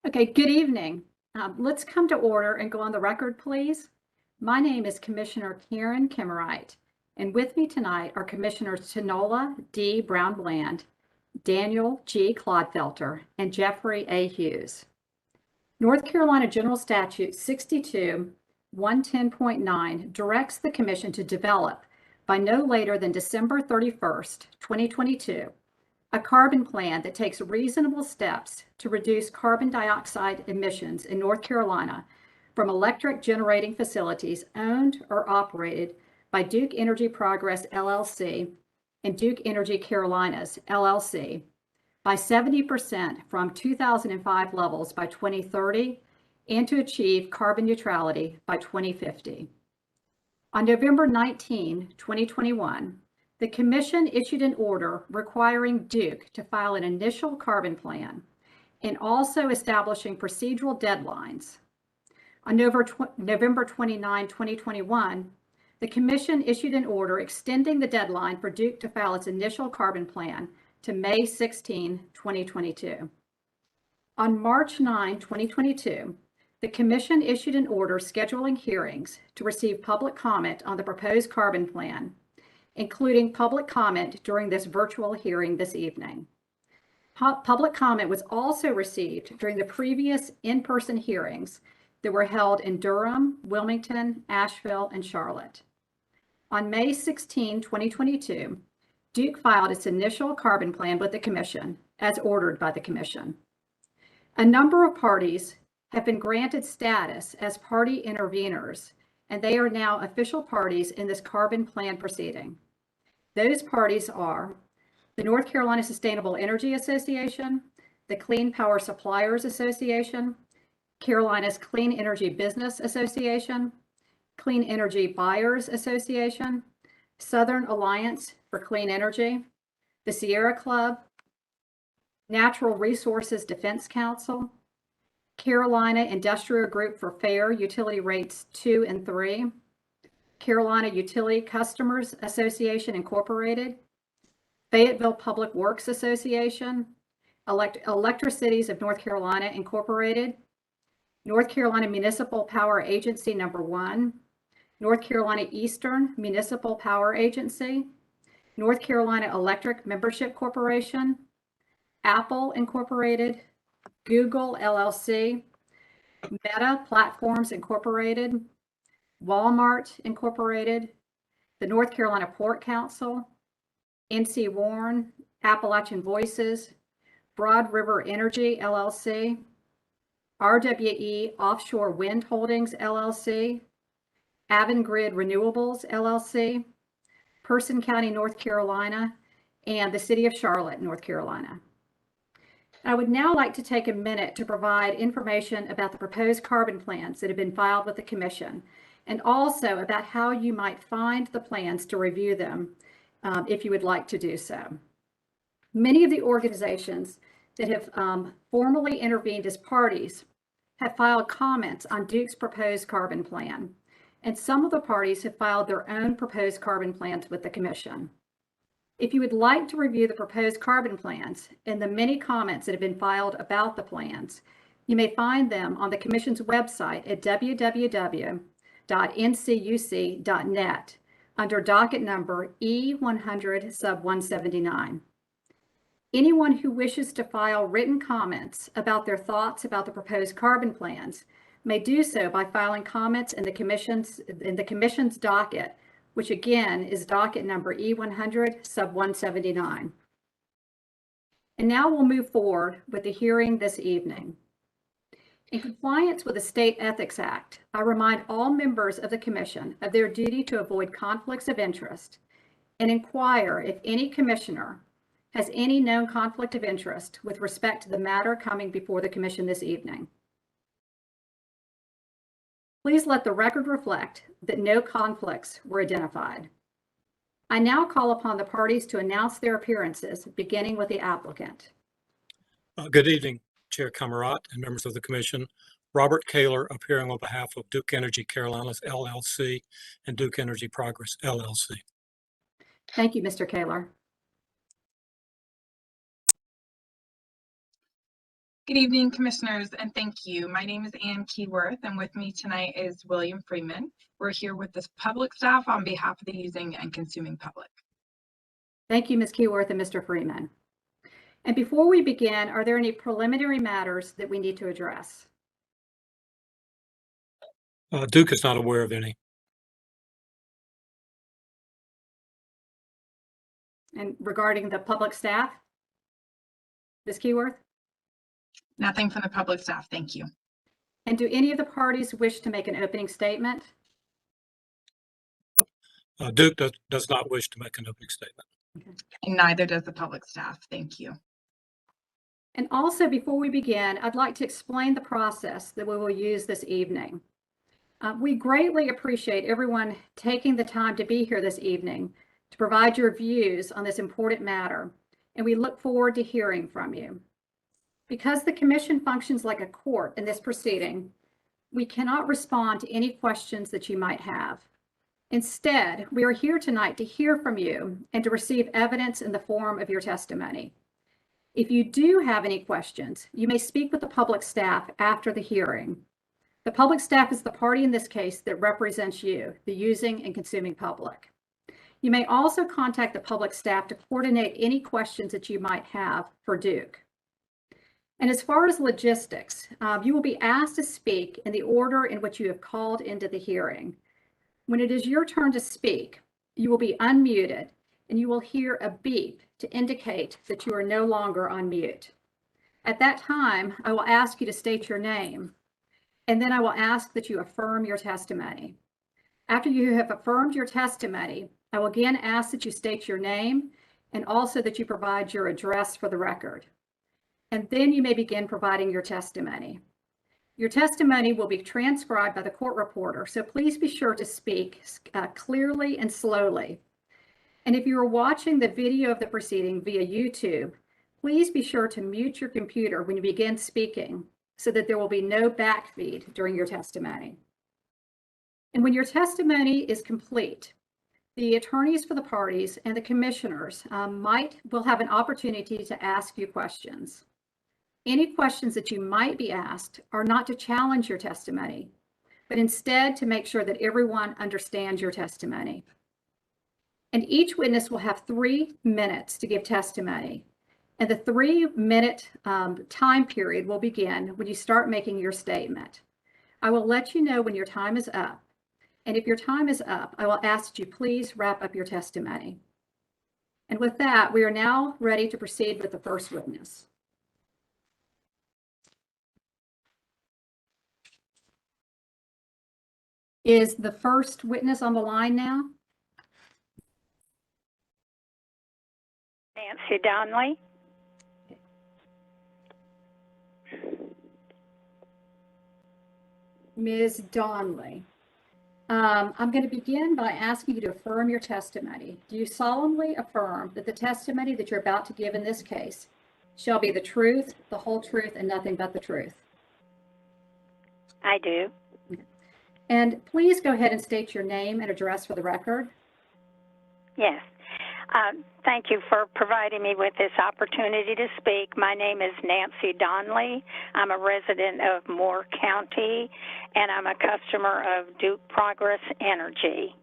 Okay, good evening. Let's come to order and go on the record, please. My name is Commissioner Karen Kimmerite, and with me tonight are Commissioners Tanola D. Brown-Bland, Daniel G. Clodfelter, and Jeffrey A. Hughes. North Carolina General Statute 62-110.9 directs the Commission to develop, by no later than December 31st, 2022, a carbon plan that takes reasonable steps to reduce carbon dioxide emissions in North Carolina from electric generating facilities owned or operated by Duke Energy Progress LLC and Duke Energy Carolinas LLC by 70% from 2005 levels by 2030 and to achieve carbon neutrality by 2050. On November 19, 2021, the Commission issued an order requiring Duke to file an initial carbon plan and also establishing procedural deadlines. On November 29, 2021, the Commission issued an order extending the deadline for Duke to file its initial carbon plan to May 16, 2022. On March 9, 2022, the Commission issued an order scheduling hearings to receive public comment on the proposed carbon plan, including public comment during this virtual hearing this evening. Public comment was also received during the previous in-person hearings that were held in Durham, Wilmington, Asheville, and Charlotte. On May 16, 2022, Duke filed its initial carbon plan with the Commission, as ordered by the Commission. A number of parties have been granted status as party interveners, and they are now official parties in this carbon plan proceeding. Those parties are the North Carolina Sustainable Energy Association, the Clean Power Suppliers Association, Carolina's Clean Energy Business Association, Clean Energy Buyers Association, Southern Alliance for Clean Energy, the Sierra Club, Natural Resources Defense Council, Carolina Industrial Group for Fair Utility Rates 2 and 3, Carolina Utility Customers Association Incorporated, Fayetteville Public Works Association, Electricities of North Carolina Incorporated, North Carolina Municipal Power Agency Number 1, North Carolina Eastern Municipal Power Agency, North Carolina Electric Membership Corporation, Apple Incorporated, Google LLC, Meta Platforms Incorporated, Walmart Incorporated, the North Carolina Port Council, NC Warren, Appalachian Voices, Broad River Energy LLC, RWE Offshore Wind Holdings LLC, Avangrid Renewables LLC, Person County, North Carolina, and the City of Charlotte, North Carolina. I would now like to take a minute to provide information about the proposed carbon plans that have been filed with the Commission, and also about how you might find the plans to review them if you would like to do so. Many of the organizations that have formally intervened as parties have filed comments on Duke's proposed carbon plan, and some of the parties have filed their own proposed carbon plans with the Commission. If you would like to review the proposed carbon plans and the many comments that have been filed about the plans, you may find them on the Commission's website at www.ncuc.net under docket number E-100 sub 179. Anyone who wishes to file written comments about their thoughts about the proposed carbon plans may do so by filing comments in the Commission's docket, which again is docket number E-100 sub 179. And now we'll move forward with the hearing this evening. In compliance with the State Ethics Act, I remind all members of the Commission of their duty to avoid conflicts of interest and inquire if any commissioner has any known conflict of interest with respect to the matter coming before the Commission this evening. Please let the record reflect that no conflicts were identified. I now call upon the parties to announce their appearances, beginning with the applicant. Good evening, Chair Cameron and members of the Commission. Robert Kaler, appearing on behalf of Duke Energy Carolinas LLC and Duke Energy Progress LLC. Thank you, Mr. Kaler. Good evening, Commissioners, and thank you. My name is Ann Keyworth, and with me tonight is William Freeman. We're here with the public staff on behalf of the using and consuming public. Thank you, Ms. Keyworth and Mr. Freeman. And before we begin, are there any preliminary matters that we need to address? Duke is not aware of any. And regarding the public staff, Ms. Keyworth? Nothing from the public staff, thank you. And do any of the parties wish to make an opening statement? Duke does not wish to make an opening statement. Okay. And neither does the public staff, thank you. And also, before we begin, I'd like to explain the process that we will use this evening. We greatly appreciate everyone taking the time to be here this evening to provide your views on this important matter, and we look forward to hearing from you. Because the Commission functions like a court in this proceeding, we cannot respond to any questions that you might have. Instead, we are here tonight to hear from you and to receive evidence in the form of your testimony. If you do have any questions, you may speak with the public staff after the hearing. The public staff is the party in this case that represents you, the using and consuming public. You may also contact the public staff to coordinate any questions that you might have for Duke. And as far as logistics, you will be asked to speak in the order in which you have called into the hearing. When it is your turn to speak, you will be unmuted and you will hear a beep to indicate that you are no longer on mute. At that time, I will ask you to state your name, and then I will ask that you affirm your testimony. After you have affirmed your testimony, I will again ask that you state your name and also that you provide your address for the record. And then you may begin providing your testimony. Your testimony will be transcribed by the court reporter, so please be sure to speak clearly and slowly. And if you are watching the video of the proceeding via YouTube, please be sure to mute your computer when you begin speaking so that there will be no backfeed during your testimony. And when your testimony is complete, the attorneys for the parties and the commissioners will have an opportunity to ask you questions. Any questions that you might be asked are not to challenge your testimony, but instead to make sure that everyone understands your testimony. And each witness will have 3 minutes to give testimony. And the 3-minute time period will begin when you start making your statement. I will let you know when your time is up. And if your time is up, I will ask that you please wrap up your testimony. And with that, we are now ready to proceed with the first witness. Is the first witness on the line now? Nancy Donnelly. Ms. Donnelly, I'm going to begin by asking you to affirm your testimony. Do you solemnly affirm that the testimony that you're about to give in this case shall be the truth, the whole truth, and nothing but the truth? I do. And please go ahead and state your name and address for the record. Yes. Thank you for providing me with this opportunity to speak. My name is Nancy Donnelly. I'm a resident of Moore County, and I'm a customer of Duke Progress Energy.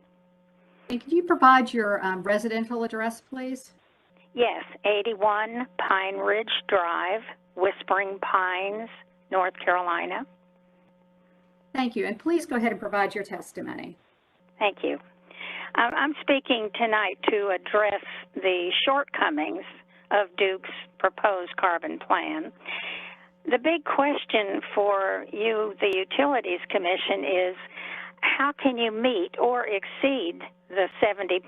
And can you provide your residential address, please? Yes, 81 Pine Ridge Drive, Whispering Pines, North Carolina. Thank you. And please go ahead and provide your testimony. Thank you. I'm speaking tonight to address the shortcomings of Duke's proposed carbon plan. The big question for you, the Utilities Commission, is how can you meet or exceed the 70%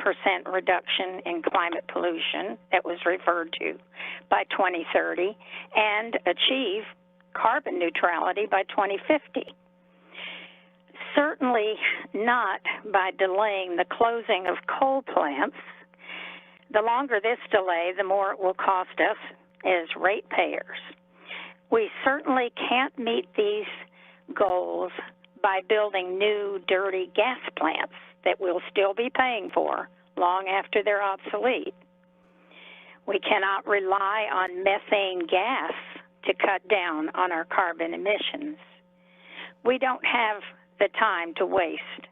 reduction in climate pollution that was referred to by 2030 and achieve carbon neutrality by 2050? Certainly not by delaying the closing of coal plants. The longer this delay, the more it will cost us as ratepayers. We certainly can't meet these goals by building new dirty gas plants that we'll still be paying for long after they're obsolete. We cannot rely on methane gas to cut down on our carbon emissions. We don't have the time to waste.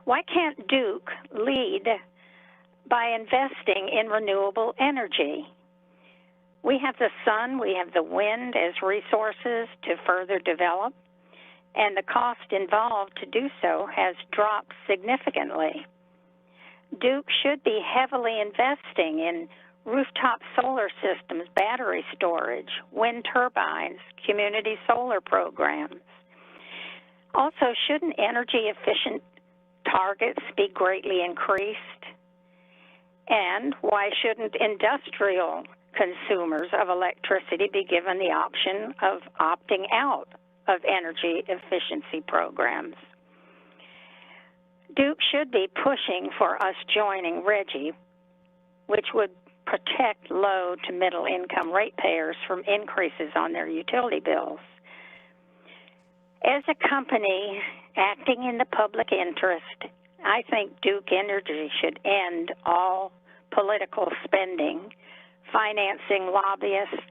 Why can't Duke lead by investing in renewable energy? We have the sun, we have the wind as resources to further develop, and the cost involved to do so has dropped significantly. Duke should be heavily investing in rooftop solar systems, battery storage, wind turbines, community solar programs. Also, shouldn't energy efficient targets be greatly increased? And why shouldn't industrial consumers of electricity be given the option of opting out of energy efficiency programs? Duke should be pushing for us joining RGGI, which would protect low to middle income ratepayers from increases on their utility bills. As a company acting in the public interest, I think Duke Energy should end all political spending, financing lobbyists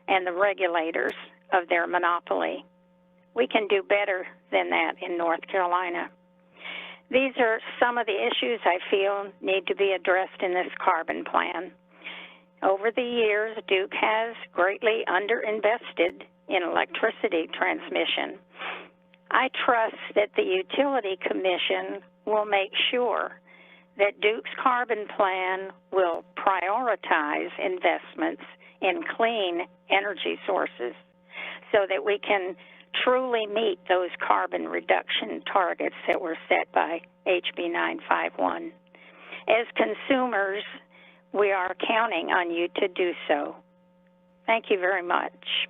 and the regulators of their monopoly. We can do better than that in North Carolina. These are some of the issues I feel need to be addressed in this carbon plan. Over the years, Duke has greatly underinvested in electricity transmission. I trust that the Utility Commission will make sure that Duke's carbon plan will prioritize investments in clean energy sources so that we can truly meet those carbon reduction targets that were set by HB 951. As consumers, we are counting on you to do so. Thank you very much.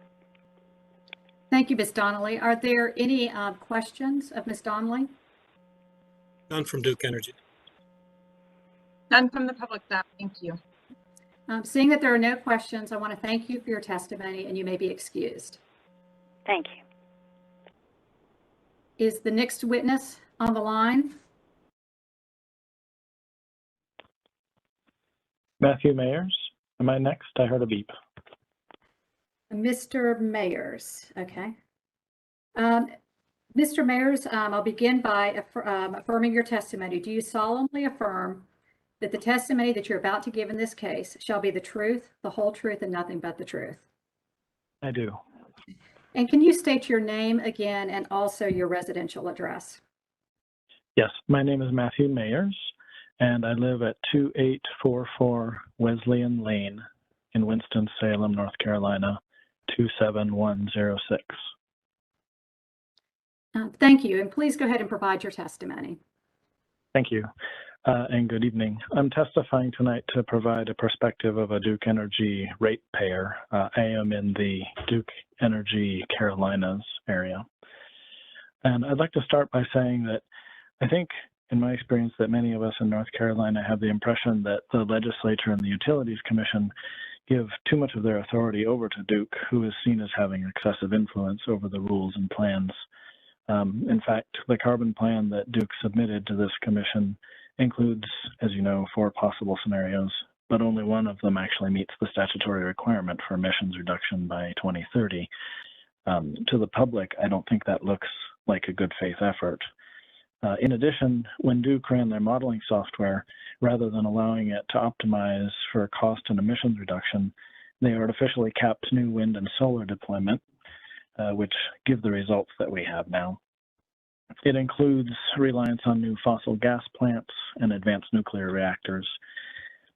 Thank you, Ms. Donnelly. Are there any questions of Ms. Donnelly? None from Duke Energy. None from the public staff. Thank you. Seeing that there are no questions, I want to thank you for your testimony, and you may be excused. Thank you. Is the next witness on the line? Matthew Mayers. Am I next? I heard a beep. Mr. Mayers, okay. Mr. Mayers, I'll begin by affirming your testimony. Do you solemnly affirm that the testimony that you're about to give in this case shall be the truth, the whole truth, and nothing but the truth? I do. And can you state your name again and also your residential address? Yes, my name is Matthew Mayers, and I live at 2844 Wesleyan Lane in Winston-Salem, North Carolina, 27106. Thank you, and please go ahead and provide your testimony. Thank you, and good evening. I'm testifying tonight to provide a perspective of a Duke Energy ratepayer. I am in the Duke Energy Carolinas area. And I'd like to start by saying that I think, in my experience, that many of us in North Carolina have the impression that the legislature and the Utilities Commission give too much of their authority over to Duke, who is seen as having excessive influence over the rules and plans. In fact, the carbon plan that Duke submitted to this commission includes, as you know, 4 possible scenarios, but only one of them actually meets the statutory requirement for emissions reduction by 2030. To the public, I don't think that looks like a good faith effort. In addition, when Duke ran their modeling software, rather than allowing it to optimize for cost and emissions reduction, they artificially capped new wind and solar deployment, which give the results that we have now. It includes reliance on new fossil gas plants and advanced nuclear reactors.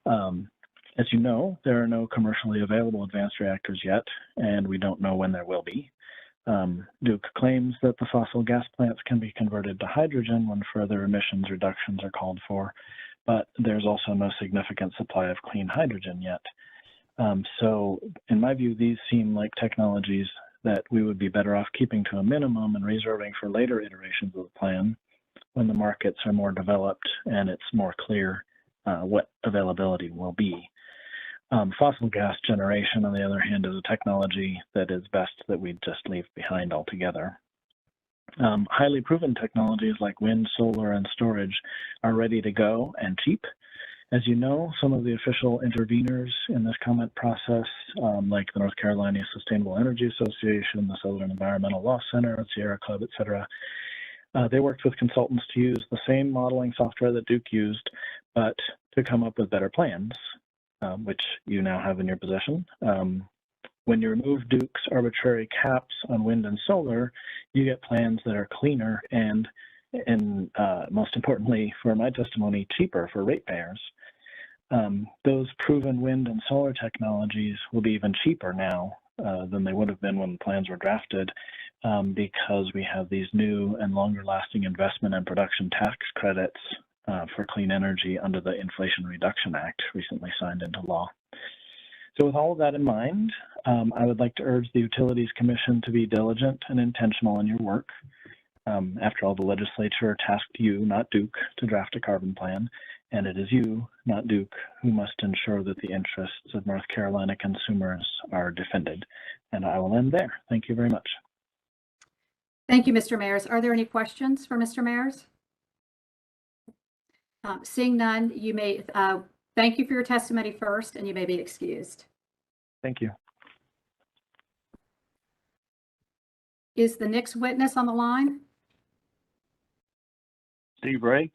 As you know, there are no commercially available advanced reactors yet, and we don't know when there will be. Duke claims that the fossil gas plants can be converted to hydrogen when further emissions reductions are called for, but there's also no significant supply of clean hydrogen yet. So in my view, these seem like technologies that we would be better off keeping to a minimum and reserving for later iterations of the plan when the markets are more developed and it's more clear what availability will be. Fossil gas generation, on the other hand, is a technology that is best that we just leave behind altogether. Highly proven technologies like wind, solar, and storage are ready to go and cheap, As you know, some of the official interveners in this comment process, like the North Carolina Sustainable Energy Association, the Southern Environmental Law Center, Sierra Club, et cetera, they worked with consultants to use the same modeling software that Duke used, but to come up with better plans, which you now have in your possession. When you remove Duke's arbitrary caps on wind and solar, you get plans that are cleaner and most importantly, for my testimony, cheaper for ratepayers. Those proven wind and solar technologies will be even cheaper now than they would have been when the plans were drafted, because we have these new and longer lasting investment and production tax credits for clean energy under the Inflation Reduction Act recently signed into law. So with all of that in mind, I would like to urge the Utilities Commission to be diligent and intentional in your work. After all, the legislature tasked you, not Duke, to draft a carbon plan, and it is you, not Duke, who must ensure that the interests of North Carolina consumers are defended. And I will end there. Thank you very much. Thank you, Mr. Mayers. Are there any questions for Mr. Mayers? Seeing none, you may thank you for your testimony first, and you may be excused. Thank you. Is the next witness on the line? Steve Ray.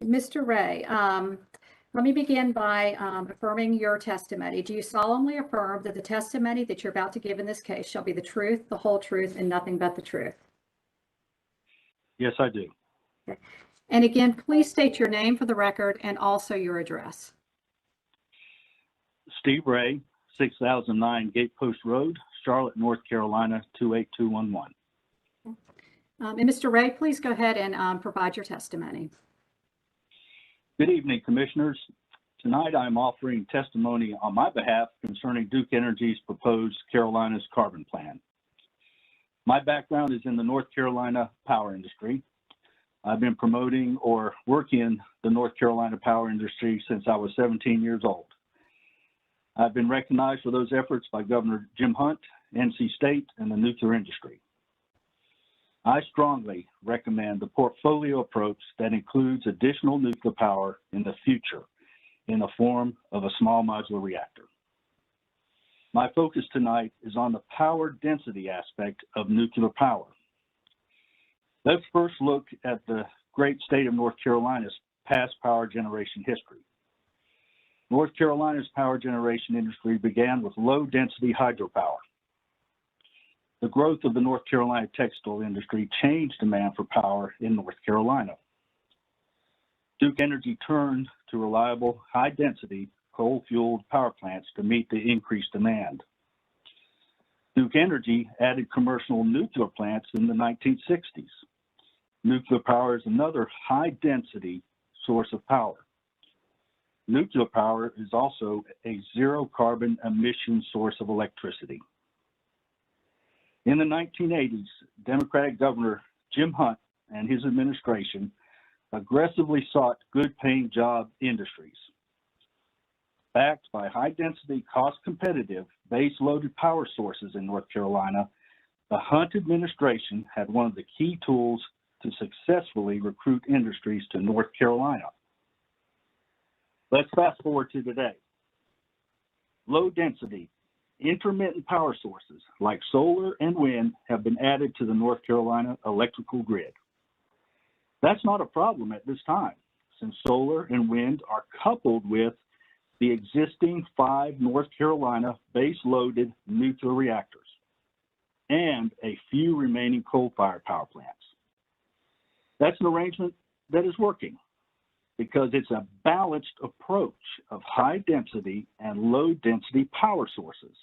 Mr. Ray, let me begin by affirming your testimony. Do you solemnly affirm that the testimony that you're about to give in this case shall be the truth, the whole truth, and nothing but the truth? Yes, I do. Okay. And again, please state your name for the record and also your address. Steve Ray, 6009 Gatepost Road, Charlotte, North Carolina, 28211. And Mr. Ray, please go ahead and provide your testimony. Good evening, Commissioners. Tonight I'm offering testimony on my behalf concerning Duke Energy's proposed Carolina's carbon plan. My background is in the North Carolina power industry. I've been promoting or working in the North Carolina power industry since I was 17 years old. I've been recognized for those efforts by Governor Jim Hunt, NC State, and the nuclear industry. I strongly recommend the portfolio approach that includes additional nuclear power in the future in the form of a small modular reactor. My focus tonight is on the power density aspect of nuclear power. Let's first look at the great state of North Carolina's past power generation history. North Carolina's power generation industry began with low-density hydropower. The growth of the North Carolina textile industry changed demand for power in North Carolina. Duke Energy turned to reliable, high-density, coal-fueled power plants to meet the increased demand. Duke Energy added commercial nuclear plants in the 1960s. Nuclear power is another high-density source of power. Nuclear power is also a zero-carbon emission source of electricity. In the 1980s, Democratic Governor Jim Hunt and his administration aggressively sought good-paying job industries. Backed by high-density, cost-competitive, base-loaded power sources in North Carolina, the Hunt administration had one of the key tools to successfully recruit industries to North Carolina. Let's fast forward to today. Low-density, intermittent power sources like solar and wind have been added to the North Carolina electrical grid. That's not a problem at this time, since solar and wind are coupled with the existing 5 North Carolina base-loaded nuclear reactors and a few remaining coal-fired power plants. That's an arrangement that is working because it's a balanced approach of high-density and low-density power sources.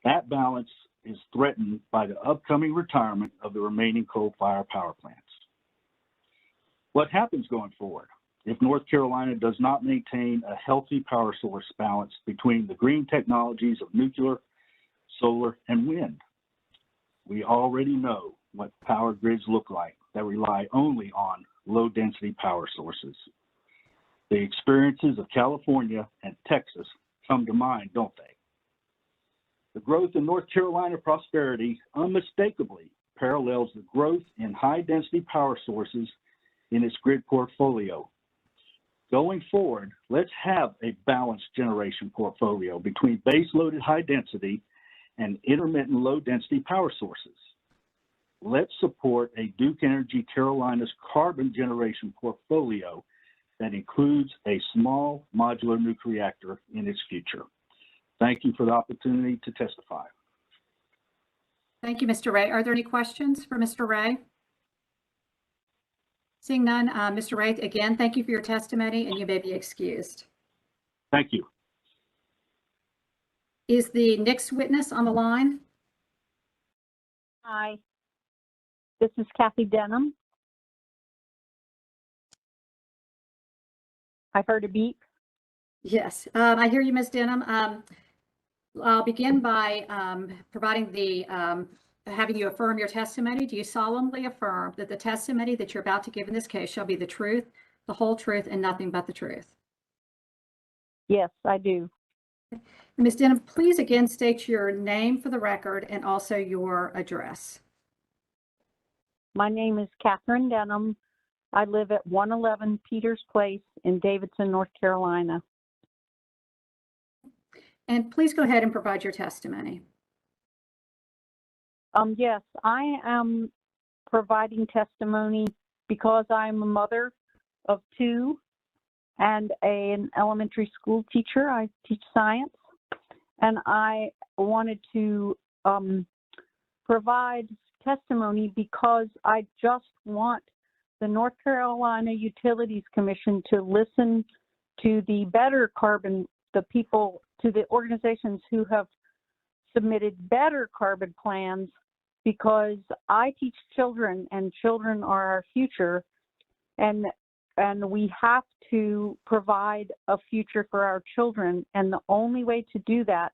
That balance is threatened by the upcoming retirement of the remaining coal-fired power plants. What happens going forward if North Carolina does not maintain a healthy power source balance between the green technologies of nuclear, solar, and wind? We already know what power grids look like that rely only on low-density power sources. The experiences of California and Texas come to mind, don't they? The growth in North Carolina prosperity unmistakably parallels the growth in high-density power sources in its grid portfolio. Going forward, let's have a balanced generation portfolio between base-loaded high density and intermittent low density power sources. Let's support a Duke Energy Carolinas carbon generation portfolio that includes a small modular nuclear reactor in its future. Thank you for the opportunity to testify. Thank you, Mr. Ray. Are there any questions for Mr. Ray? Seeing none, Mr. Ray, again, thank you for your testimony, and you may be excused. Thank you. Is the next witness on the line? Hi, this is Kathy Denham. I heard a beep. Yes, I hear you, Ms. Denham. I'll begin by providing the having you affirm your testimony. Do you solemnly affirm that the testimony that you're about to give in this case shall be the truth, the whole truth, and nothing but the truth? Yes, I do. Ms. Denham, please again state your name for the record and also your address. My name is Catherine Denham. I live at 111 Peters Place in Davidson, North Carolina. And please go ahead and provide your testimony. Yes, I am providing testimony because I'm a mother of two and an elementary school teacher. I teach science, and I wanted to provide testimony because I just want the North Carolina Utilities Commission to listen to the better carbon, the people, to the organizations who have submitted better carbon plans, because I teach children and children are our future, and we have to provide a future for our children, and the only way to do that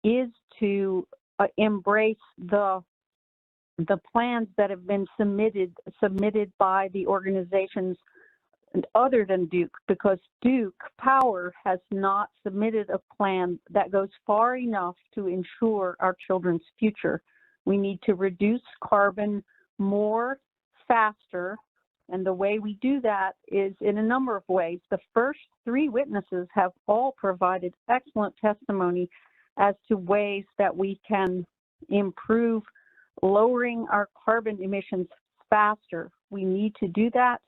is to embrace the plans that have been submitted by the organizations other than Duke, because Duke Power has not submitted a plan that goes far enough to ensure our children's future. We need to reduce carbon more, faster, and the way we do that is in a number of ways. The first three witnesses have all provided excellent testimony as to ways that we can improve lowering our carbon emissions faster. We need to do that.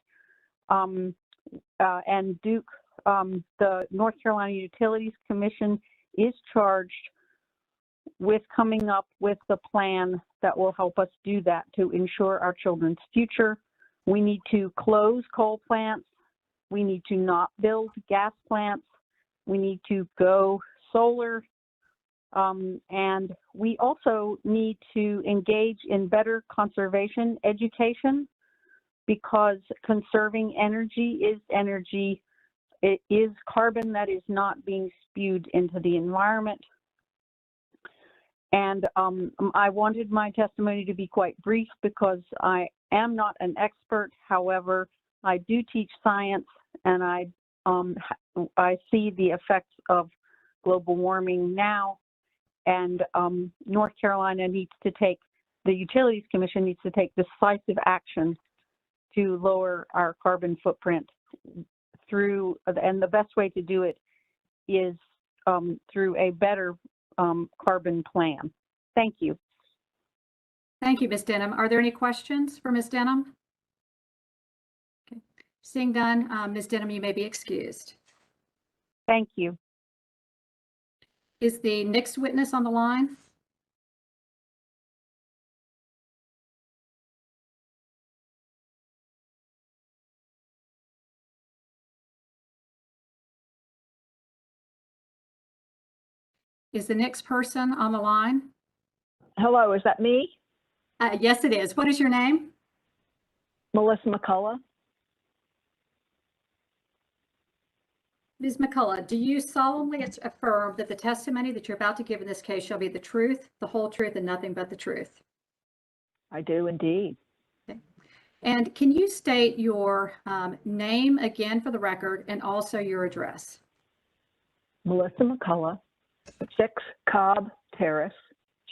And Duke, the North Carolina Utilities Commission, is charged with coming up with the plan that will help us do that to ensure our children's future. We need to close coal plants. We need to not build gas plants. We need to go solar. And we also need to engage in better conservation education, because conserving energy is energy. It is carbon that is not being spewed into the environment. And I wanted my testimony to be quite brief because I am not an expert. However, I do teach science, and I see the effects of global warming now. And North Carolina needs to take, the Utilities Commission needs to take decisive action to lower our carbon footprint through, and the best way to do it is through a better carbon plan. Thank you. Thank you, Ms. Denham. Are there any questions for Ms. Denham? Okay. Seeing none, Ms. Denham, you may be excused. Thank you. Is the next witness on the line? Is the next person on the line? Hello, is that me? Yes, it is. What is your name? Melissa McCullough. Ms. McCullough, do you solemnly affirm that the testimony that you're about to give in this case shall be the truth, the whole truth, and nothing but the truth? I do indeed. Okay. And can you state your name again for the record and also your address? Melissa McCullough, 6 Cobb Terrace,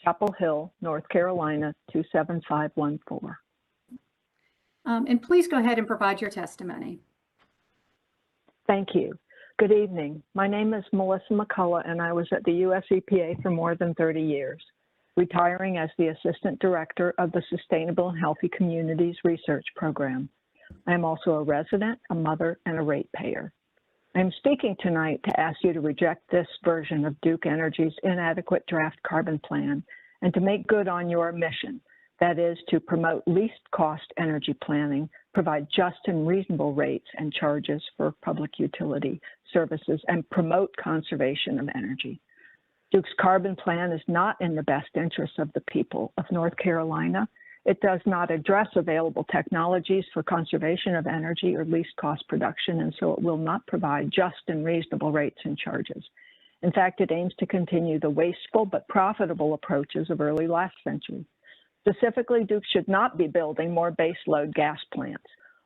Chapel Hill, North Carolina, 27514. And please go ahead and provide your testimony. Thank you. Good evening. My name is Melissa McCullough, and I was at the U.S. EPA for more than 30 years, retiring as the Assistant Director of the Sustainable and Healthy Communities Research Program. I am also a resident, a mother, and a ratepayer. I am speaking tonight to ask you to reject this version of Duke Energy's inadequate draft carbon plan and to make good on your mission, that is to promote least cost energy planning, provide just and reasonable rates and charges for public utility services, and promote conservation of energy. Duke's carbon plan is not in the best interest of the people of North Carolina. It does not address available technologies for conservation of energy or least cost production, and so it will not provide just and reasonable rates and charges. In fact, it aims to continue the wasteful but profitable approaches of early last century. Specifically, Duke should not be building more baseload gas plants.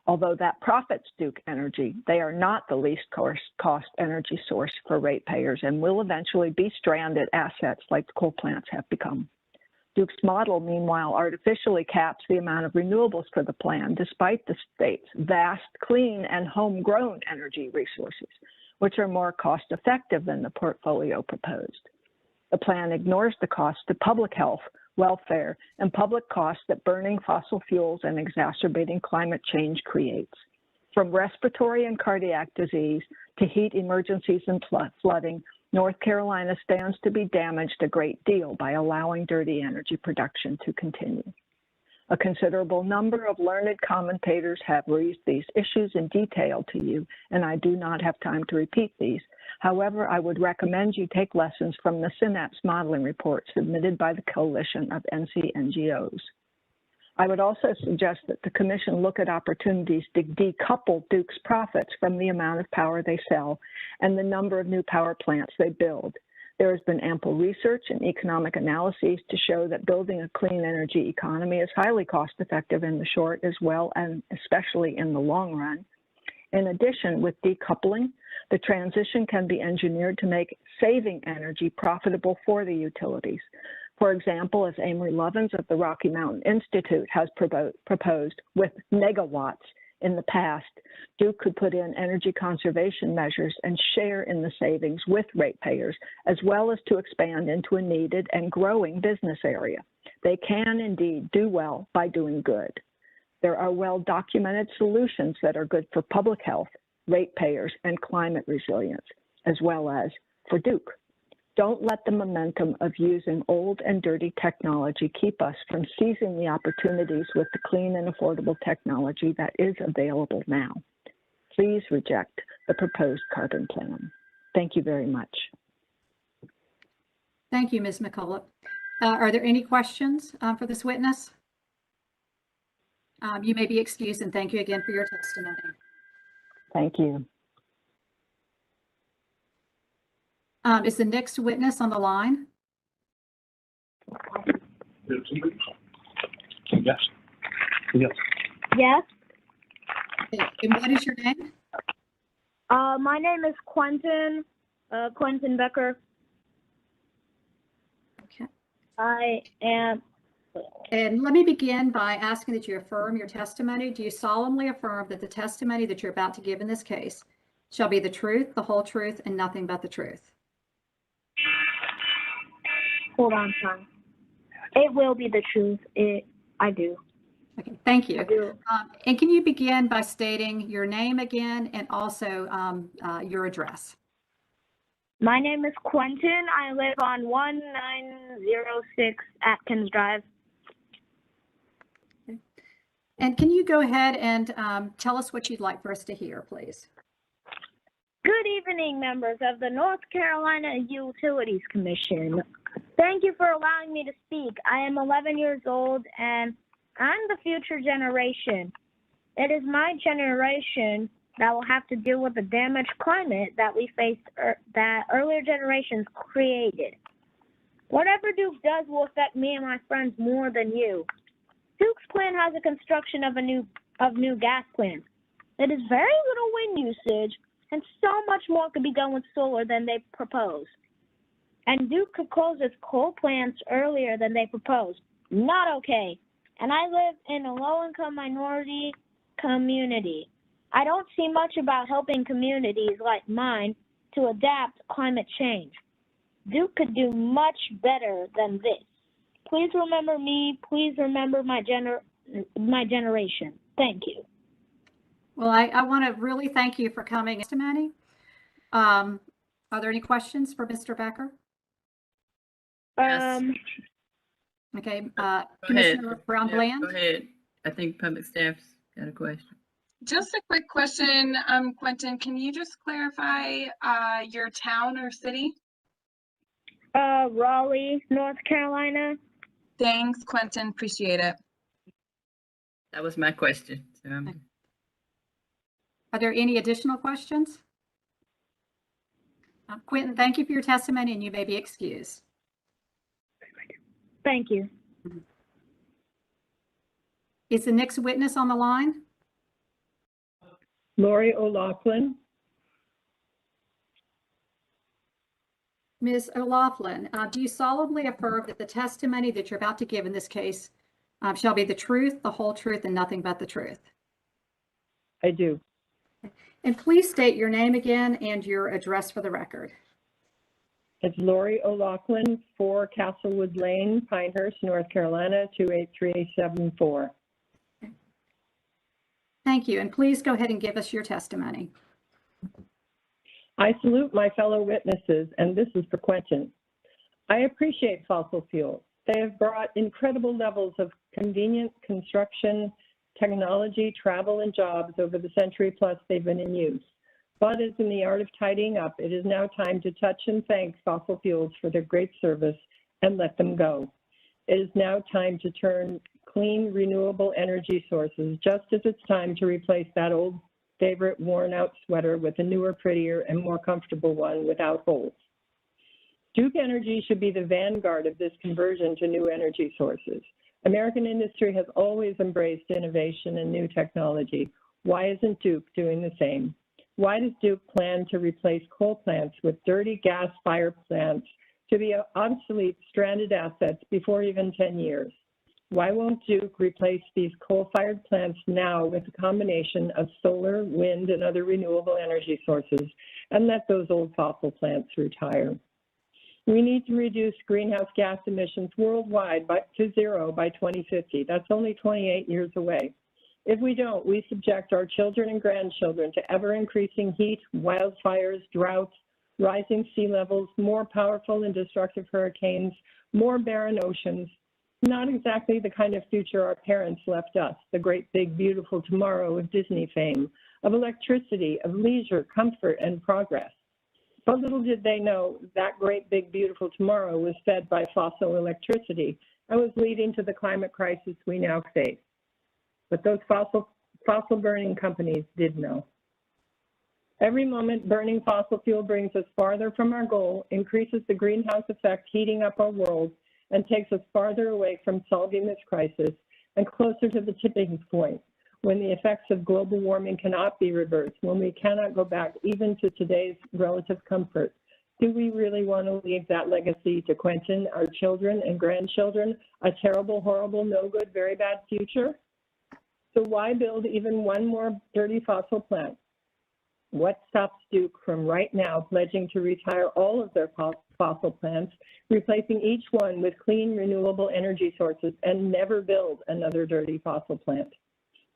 Although that profits Duke Energy, they are not the least cost energy source for ratepayers and will eventually be stranded assets like the coal plants have become. Duke's model, meanwhile, artificially caps the amount of renewables for the plan, despite the state's vast, clean, and homegrown energy resources, which are more cost-effective than the portfolio proposed. The plan ignores the cost to public health, welfare, and public costs that burning fossil fuels and exacerbating climate change creates. From respiratory and cardiac disease to heat emergencies and flooding, North Carolina stands to be damaged a great deal by allowing dirty energy production to continue. A considerable number of learned commentators have raised these issues in detail to you, and I do not have time to repeat these. However, I would recommend you take lessons from the Synapse modeling report submitted by the Coalition of NC NGOs. I would also suggest that the Commission look at opportunities to decouple Duke's profits from the amount of power they sell and the number of new power plants they build. There has been ample research and economic analyses to show that building a clean energy economy is highly cost-effective in the short as well and especially in the long run. In addition, with decoupling, the transition can be engineered to make saving energy profitable for the utilities. For example, as Amory Lovins of the Rocky Mountain Institute has proposed with megawatts in the past, Duke could put in energy conservation measures and share in the savings with ratepayers, as well as to expand into a needed and growing business area. They can indeed do well by doing good. There are well-documented solutions that are good for public health, ratepayers, and climate resilience, as well as for Duke. Don't let the momentum of using old and dirty technology keep us from seizing the opportunities with the clean and affordable technology that is available now. Please reject the proposed carbon plan. Thank you very much. Thank you, Ms. McCullough. Are there any questions for this witness? You may be excused, and thank you again for your testimony. Thank you. Is the next witness on the line? Yes. Yes. Yes. And what is your name? My name is Quentin Becker. Okay. I am. And let me begin by asking that you affirm your testimony. Do you solemnly affirm that the testimony that you're about to give in this case shall be the truth, the whole truth, and nothing but the truth? Hold on, son. It will be the truth. I do. Okay, thank you. I do. And can you begin by stating your name again and also your address? My name is Quentin. I live on 1906 Atkins Drive. Okay. And can you go ahead and tell us what you'd like for us to hear, please? Good evening, members of the North Carolina Utilities Commission. Thank you for allowing me to speak. I am 11 years old and I'm the future generation. It is my generation that will have to deal with the damaged climate that we faced that earlier generations created. Whatever Duke does will affect me and my friends more than you. Duke's plan has a construction of new gas plants. It is very little wind usage, and so much more could be done with solar than they propose. And Duke could close its coal plants earlier than they proposed. Not okay. And I live in a low-income minority community. I don't see much about helping communities like mine to adapt to climate change. Duke could do much better than this. Please remember me. Please remember my generation. Thank you. Well, I want to really thank you for coming testimony. Are there any questions for Mr. Becker? Yes. Okay, Go Commissioner ahead. Brown Yep, Bland. go ahead. I think public staff's got a question. Just a quick question, Quentin, can you just clarify your town or city? Raleigh, North Carolina. Thanks, Quentin, appreciate it. That was my question. So Are there any additional questions? Quentin, thank you for your testimony, and you may be excused. Thank you. Is the next witness on the line? Lori O'Loughlin. Ms. O'Loughlin, do you solemnly affirm that the testimony that you're about to give in this case shall be the truth, the whole truth, and nothing but the truth? I do. And please state your name again and your address for the record. It's Lori O'Loughlin, 4 Castlewood Lane, Pinehurst, North Carolina, 28374. Thank you. And please go ahead and give us your testimony. I salute my fellow witnesses, and this is for Quentin. I appreciate fossil fuels. They have brought incredible levels of convenient construction, technology, travel, and jobs over the century plus they've been in use. But as in the art of tidying up, it is now time to touch and thank fossil fuels for their great service and let them go. It is now time to turn clean, renewable energy sources, just as it's time to replace that old favorite worn-out sweater with a newer, prettier, and more comfortable one without holes. Duke Energy should be the vanguard of this conversion to new energy sources. American industry has always embraced innovation and new technology. Why isn't Duke doing the same? Why does Duke plan to replace coal plants with dirty gas-fired plants to be obsolete, stranded assets before even 10 years? Why won't Duke replace these coal-fired plants now with a combination of solar, wind, and other renewable energy sources and let those old fossil plants retire? We need to reduce greenhouse gas emissions worldwide to zero by 2050. That's only 28 years away. If we don't, we subject our children and grandchildren to ever-increasing heat, wildfires, droughts, rising sea levels, more powerful and destructive hurricanes, more barren oceans. Not exactly the kind of future our parents left us, the great big beautiful tomorrow of Disney fame, of electricity, of leisure, comfort, and progress. But little did they know that great big beautiful tomorrow was fed by fossil electricity and was leading to the climate crisis we now face. But those fossil burning companies did know. Every moment burning fossil fuel brings us farther from our goal, increases the greenhouse effect heating up our world, and takes us farther away from solving this crisis and closer to the tipping point when the effects of global warming cannot be reversed, when we cannot go back even to today's relative comfort. Do we really want to leave that legacy to Quentin, our children and grandchildren, a terrible, horrible, no good, very bad future? So why build even one more dirty fossil plant? What stops Duke from right now pledging to retire all of their fossil plants, replacing each one with clean, renewable energy sources, and never build another dirty fossil plant?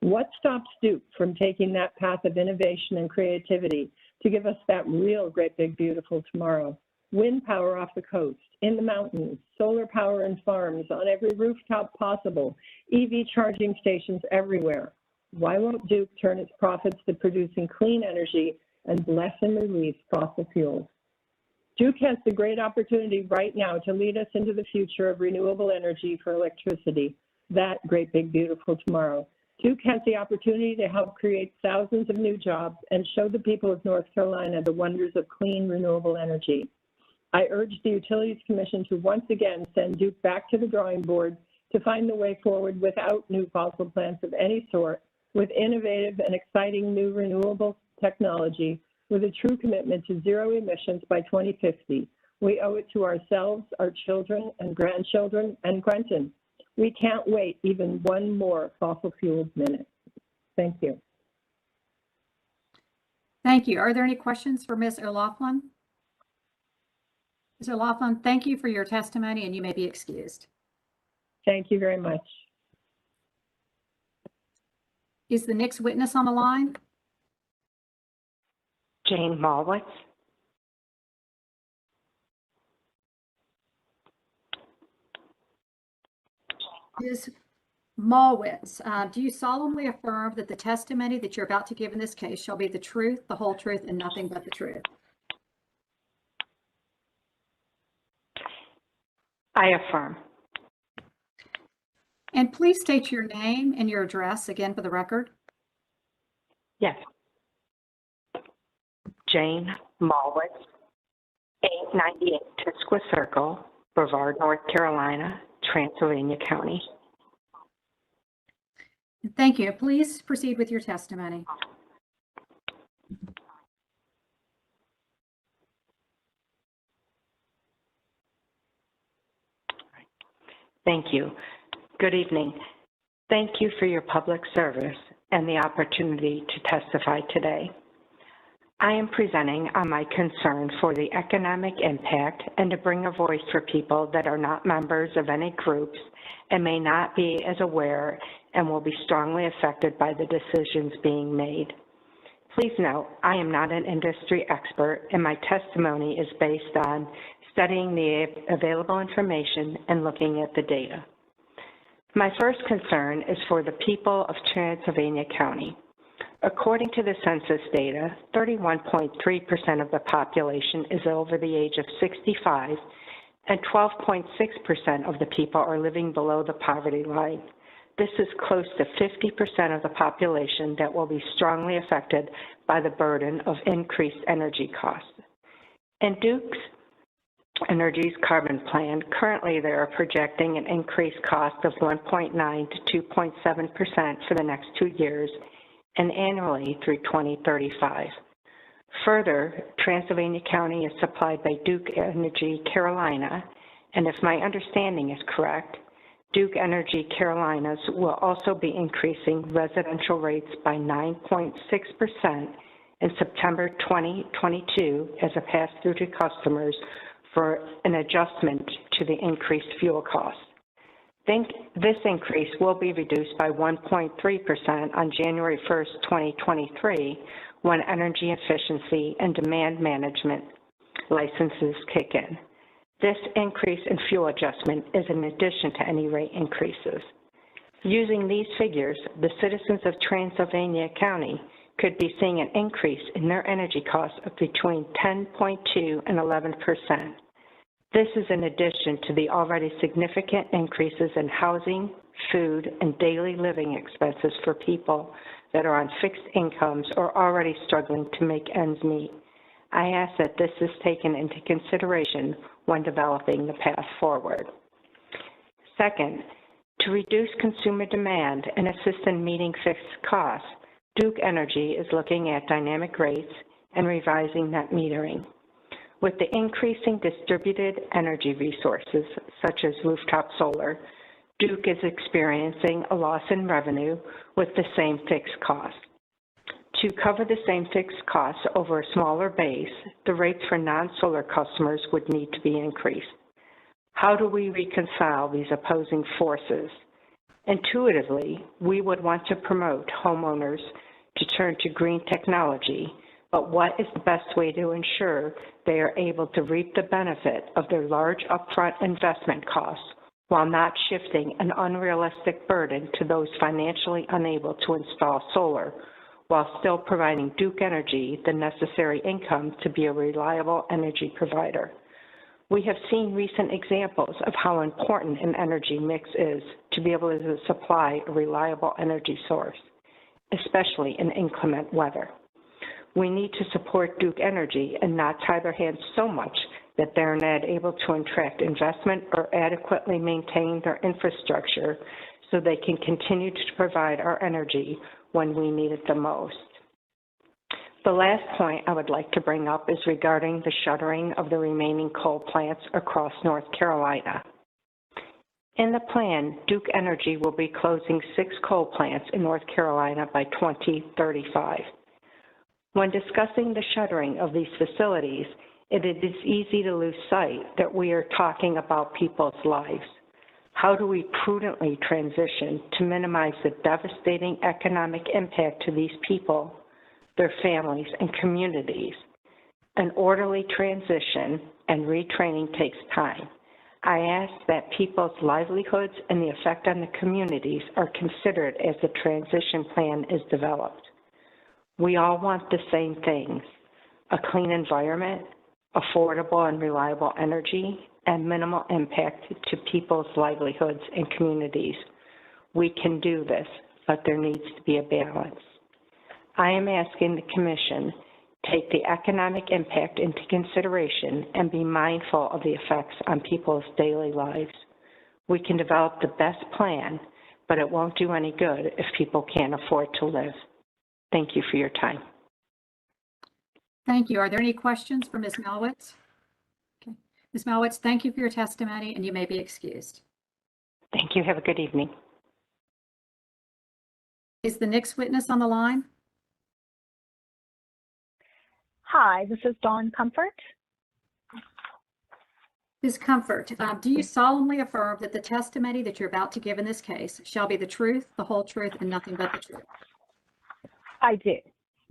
What stops Duke from taking that path of innovation and creativity to give us that real great big beautiful tomorrow? Wind power off the coast, in the mountains, solar power in farms, on every rooftop possible, EV charging stations everywhere. Why won't Duke turn its profits to producing clean energy and bless and release fossil fuels? Duke has the great opportunity right now to lead us into the future of renewable energy for electricity, that great big beautiful tomorrow. Duke has the opportunity to help create thousands of new jobs and show the people of North Carolina the wonders of clean, renewable energy. I urge the Utilities Commission to once again send Duke back to the drawing board to find the way forward without new fossil plants of any sort, with innovative and exciting new renewable technology, with a true commitment to zero emissions by 2050. We owe it to ourselves, our children and grandchildren, and Quentin. We can't wait even one more fossil fueled minute. Thank you. Thank you. Are there any questions for Ms. O'Loughlin? Ms. O'Loughlin, thank you for your testimony, and you may be excused. Thank you very much. Is the next witness on the line? Jane Malwitz. Ms. Malwitz, do you solemnly affirm that the testimony that you're about to give in this case shall be the truth, the whole truth, and nothing but the truth? I affirm. And please state your name and your address again for the record. Yes. Jane Malwitz, 898 Tisqua Circle, Brevard, North Carolina, Transylvania County. Thank you. Please proceed with your testimony. Thank you. Good evening. Thank you for your public service and the opportunity to testify today. I am presenting on my concern for the economic impact and to bring a voice for people that are not members of any groups and may not be as aware and will be strongly affected by the decisions being made. Please note, I am not an industry expert, and my testimony is based on studying the available information and looking at the data. My first concern is for the people of Transylvania County. According to the census data, 31.3% of the population is over the age of 65, and 12.6% of the people are living below the poverty line. This is close to 50% of the population that will be strongly affected by the burden of increased energy costs. In Duke Energy's carbon plan, currently they are projecting an increased cost of 1.9 to 2.7% for the next 2 years and annually through 2035. Further, Transylvania County is supplied by Duke Energy Carolina, and if my understanding is correct, Duke Energy Carolinas will also be increasing residential rates by 9.6% in September 2022 as a pass-through to customers for an adjustment to the increased fuel costs. This increase will be reduced by 1.3% on January 1st, 2023, when energy efficiency and demand management licenses kick in. This increase in fuel adjustment is in addition to any rate increases. Using these figures, the citizens of Transylvania County could be seeing an increase in their energy costs of between 10.2 and 11%. This is in addition to the already significant increases in housing, food, and daily living expenses for people that are on fixed incomes or already struggling to make ends meet. I ask that this is taken into consideration when developing the path forward. Second, to reduce consumer demand and assist in meeting fixed costs, Duke Energy is looking at dynamic rates and revising net metering. With the increasing distributed energy resources, such as rooftop solar, Duke is experiencing a loss in revenue with the same fixed cost. To cover the same fixed costs over a smaller base, the rates for non-solar customers would need to be increased. How do we reconcile these opposing forces? Intuitively, we would want to promote homeowners to turn to green technology, but what is the best way to ensure they are able to reap the benefit of their large upfront investment costs while not shifting an unrealistic burden to those financially unable to install solar, while still providing Duke Energy the necessary income to be a reliable energy provider? We have seen recent examples of how important an energy mix is to be able to supply a reliable energy source, especially in inclement weather. We need to support Duke Energy and not tie their hands so much that they're not able to attract investment or adequately maintain their infrastructure so they can continue to provide our energy when we need it the most. The last point I would like to bring up is regarding the shuttering of the remaining coal plants across North Carolina. In the plan, Duke Energy will be closing 6 coal plants in North Carolina by 2035. When discussing the shuttering of these facilities, it is easy to lose sight that we are talking about people's lives. How do we prudently transition to minimize the devastating economic impact to these people, their families, and communities? An orderly transition and retraining takes time. I ask that people's livelihoods and the effect on the communities are considered as the transition plan is developed. We all want the same things: a clean environment, affordable and reliable energy, and minimal impact to people's livelihoods and communities. We can do this, but there needs to be a balance. I am asking the Commission take the economic impact into consideration and be mindful of the effects on people's daily lives. We can develop the best plan, but it won't do any good if people can't afford to live. Thank you for your time. Thank you. Are there any questions for Ms. Malwitz? Okay. Ms. Malwitz, thank you for your testimony, and you may be excused. Thank you. Have a good evening. Is the next witness on the line? Hi, this is Dawn Comfort. Ms. Comfort, do you solemnly affirm that the testimony that you're about to give in this case shall be the truth, the whole truth, and nothing but the truth? I do.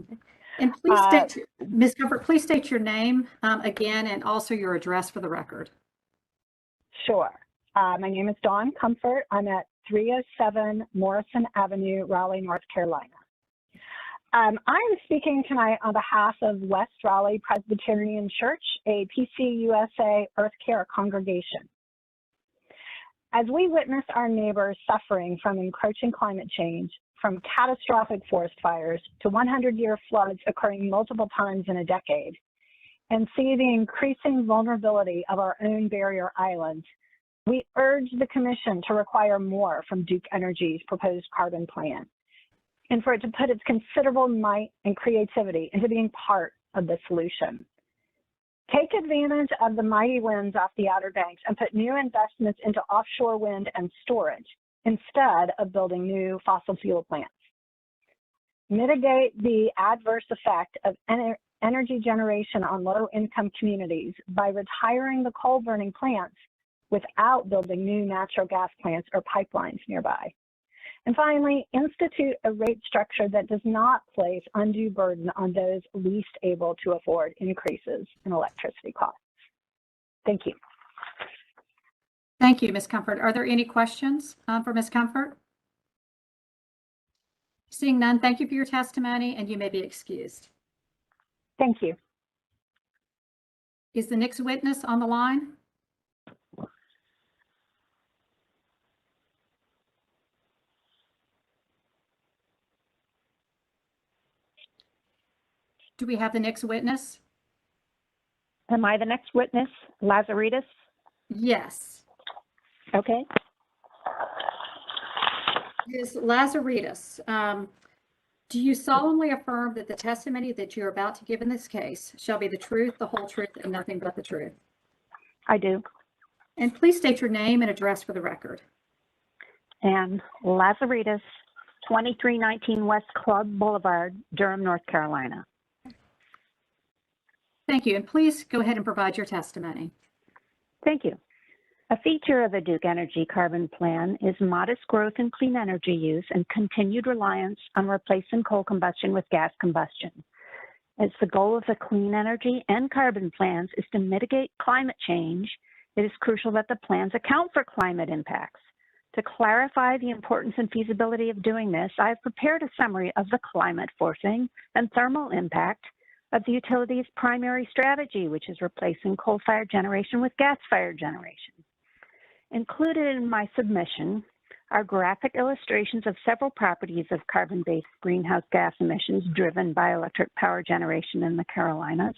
Okay. And please state, Ms. Comfort, please state your name again and also your address for the record. Sure. My name is Dawn Comfort. I'm at 307 Morrison Avenue, Raleigh, North Carolina. I'm speaking tonight on behalf of West Raleigh Presbyterian Church, a PCUSA Earth Care congregation. As we witness our neighbors suffering from encroaching climate change, from catastrophic forest fires to 100-year floods occurring multiple times in a decade, and see the increasing vulnerability of our own barrier islands, we urge the Commission to require more from Duke Energy's proposed carbon plan, and for it to put its considerable might and creativity into being part of the solution. Take advantage of the mighty winds off the Outer Banks and put new investments into offshore wind and storage instead of building new fossil fuel plants. Mitigate the adverse effect of energy generation on low-income communities by retiring the coal-burning plants without building new natural gas plants or pipelines nearby. And finally, institute a rate structure that does not place undue burden on those least able to afford increases in electricity costs. Thank you. Thank you, Ms. Comfort. Are there any questions for Ms. Comfort? Seeing none, thank you for your testimony, and you may be excused. Thank you. Is the next witness on the line? Do we have the next witness? Am I the next witness, Lazaridis? Yes. Okay. Ms. Lazaridis, do you solemnly affirm that the testimony that you're about to give in this case shall be the truth, the whole truth, and nothing but the truth? I do. And please state your name and address for the record. And Lazaridis, 2319 West Club Boulevard, Durham, North Carolina. Thank you. And please go ahead and provide your testimony. Thank you. A feature of the Duke Energy Carbon Plan is modest growth in clean energy use and continued reliance on replacing coal combustion with gas combustion. As the goal of the clean energy and carbon plans is to mitigate climate change, it is crucial that the plans account for climate impacts. To clarify the importance and feasibility of doing this, I have prepared a summary of the climate forcing and thermal impact of the utility's primary strategy, which is replacing coal-fired generation with gas-fired generation. Included in my submission are graphic illustrations of several properties of carbon-based greenhouse gas emissions driven by electric power generation in the Carolinas.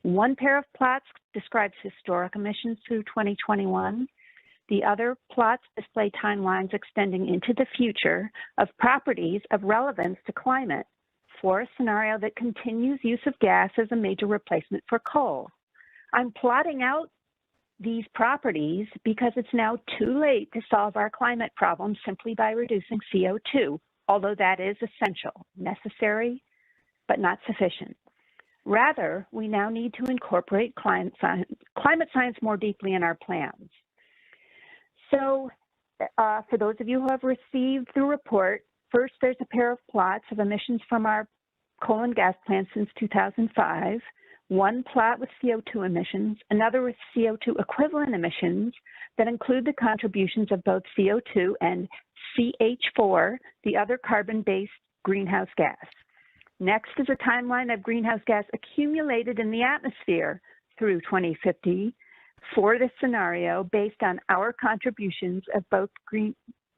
One pair of plots describes historic emissions through 2021. The other plots display timelines extending into the future of properties of relevance to climate for a scenario that continues use of gas as a major replacement for coal. I'm plotting out these properties because it's now too late to solve our climate problem simply by reducing CO2, although that is essential, necessary, but not sufficient. Rather, we now need to incorporate climate science more deeply in our plans. So for those of you who have received the report, first there's a pair of plots of emissions from our coal and gas plants since 2005. One plot with CO2 emissions, another with CO2 equivalent emissions that include the contributions of both CO2 and CH4, the other carbon-based greenhouse gas. Next is a timeline of greenhouse gas accumulated in the atmosphere through 2050 for this scenario based on our contributions of both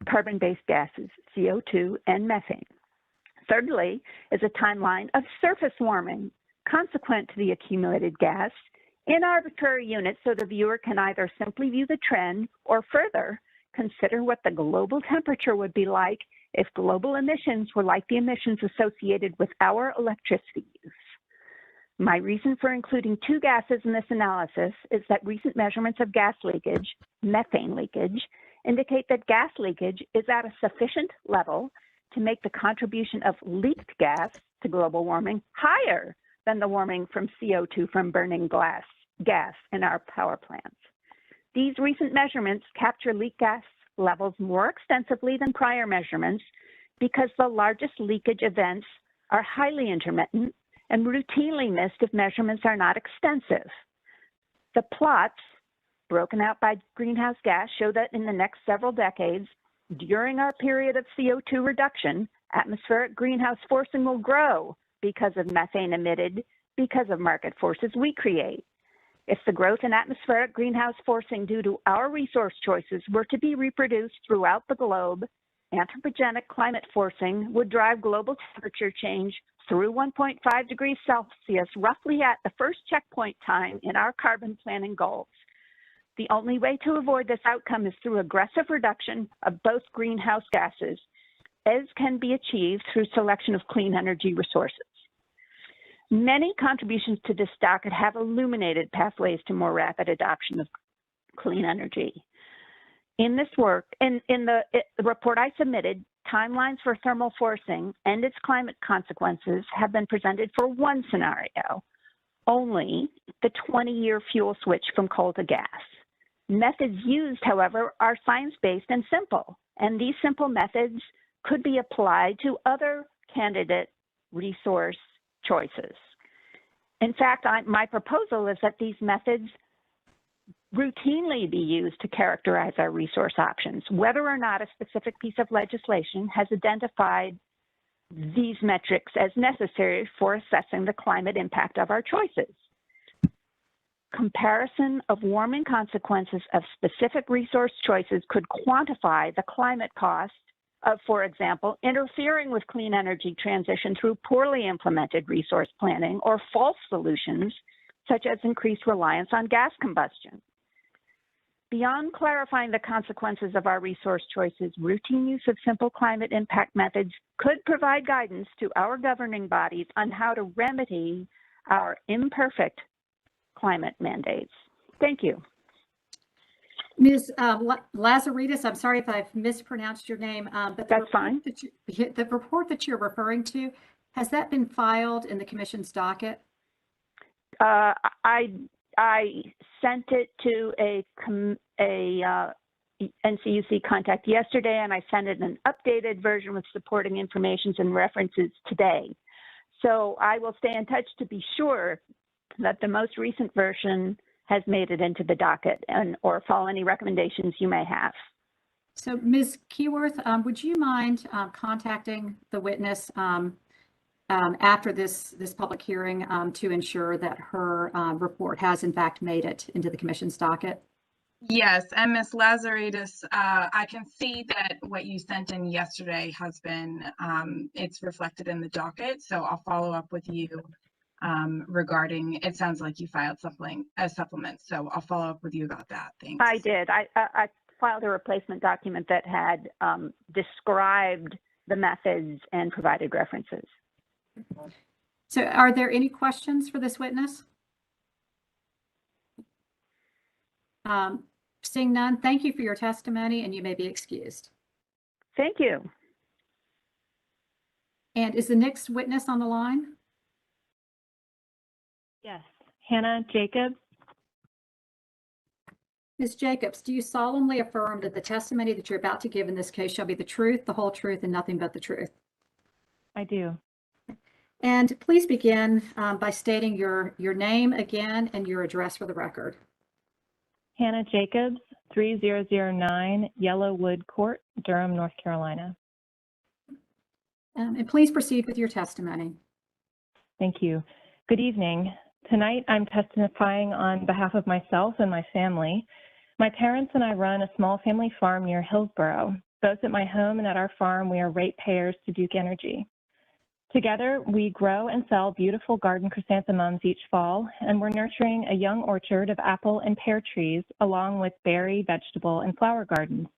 carbon-based gases, CO2 and methane. Thirdly is a timeline of surface warming consequent to the accumulated gas in arbitrary units so the viewer can either simply view the trend or further consider what the global temperature would be like if global emissions were like the emissions associated with our electricity use. My reason for including two gases in this analysis is that recent measurements of gas leakage, methane leakage, indicate that gas leakage is at a sufficient level to make the contribution of leaked gas to global warming higher than the warming from CO2 from burning gas in our power plants. These recent measurements capture leak gas levels more extensively than prior measurements because the largest leakage events are highly intermittent and routinely missed if measurements are not extensive. The plots, broken out by greenhouse gas, show that in the next several decades, during our period of CO2 reduction, atmospheric greenhouse forcing will grow because of methane emitted because of market forces we create. If the growth in atmospheric greenhouse forcing due to our resource choices were to be reproduced throughout the globe, anthropogenic climate forcing would drive global temperature change through 1.5 degrees Celsius, roughly at the first checkpoint time in our carbon planning goals. The only way to avoid this outcome is through aggressive reduction of both greenhouse gases, as can be achieved through selection of clean energy resources. Many contributions to this docket have illuminated pathways to more rapid adoption of clean energy. In this work, in the report I submitted, timelines for thermal forcing and its climate consequences have been presented for one scenario, only the 20-year fuel switch from coal to gas. Methods used, however, are science-based and simple, and these simple methods could be applied to other candidate resource choices. In fact, my proposal is that these methods routinely be used to characterize our resource options, whether or not a specific piece of legislation has identified these metrics as necessary for assessing the climate impact of our choices. Comparison of warming consequences of specific resource choices could quantify the climate cost of, for example, interfering with clean energy transition through poorly implemented resource planning or false solutions, such as increased reliance on gas combustion. Beyond clarifying the consequences of our resource choices, routine use of simple climate impact methods could provide guidance to our governing bodies on how to remedy our imperfect climate mandates. Thank you. Ms. Lazaridis, I'm sorry if I've mispronounced your name, but that's fine. The report that you're referring to, has that been filed in the Commission's docket? I sent it to a NCUC contact yesterday, and I sent it an updated version with supporting information and references today. So I will stay in touch to be sure that the most recent version has made it into the docket or follow any recommendations you may have. So Ms. Keyworth, would you mind contacting the witness after this public hearing to ensure that her report has in fact made it into the Commission's docket? Yes, and Ms. Lazaridis, I can see that what you sent in yesterday has been, it's reflected in the docket, so I'll follow up with you regarding, it sounds like you filed something, a supplement, so I'll follow up with you about that. Thanks. I did. I filed a replacement document that had described the methods and provided references. So are there any questions for this witness? Seeing none, thank you for your testimony, and you may be excused. Thank you. And is the next witness on the line? Yes. Hannah Jacobs? Ms. Jacobs, do you solemnly affirm that the testimony that you're about to give in this case shall be the truth, the whole truth, and nothing but the truth? I do. And please begin by stating your name again and your address for the record. Hannah Jacobs, 3009 Yellowwood Court, Durham, North Carolina. And please proceed with your testimony. Thank you. Good evening. Tonight, I'm testifying on behalf of myself and my family. My parents and I run a small family farm near Hillsborough. Both at my home and at our farm, we are ratepayers to Duke Energy. Together, we grow and sell beautiful garden chrysanthemums each fall, and we're nurturing a young orchard of apple and pear trees, along with berry, vegetable, and flower gardens.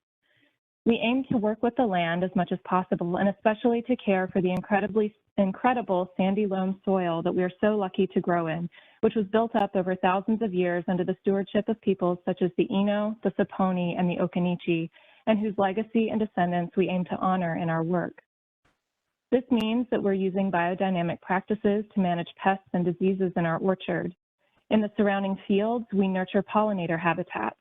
We aim to work with the land as much as possible, and especially to care for the incredible sandy loam soil that we are so lucky to grow in, which was built up over thousands of years under the stewardship of peoples such as the Eno, the Saponi, and the Occaneechi, and whose legacy and descendants we aim to honor in our work. This means that we're using biodynamic practices to manage pests and diseases in our orchard. In the surrounding fields, we nurture pollinator habitats.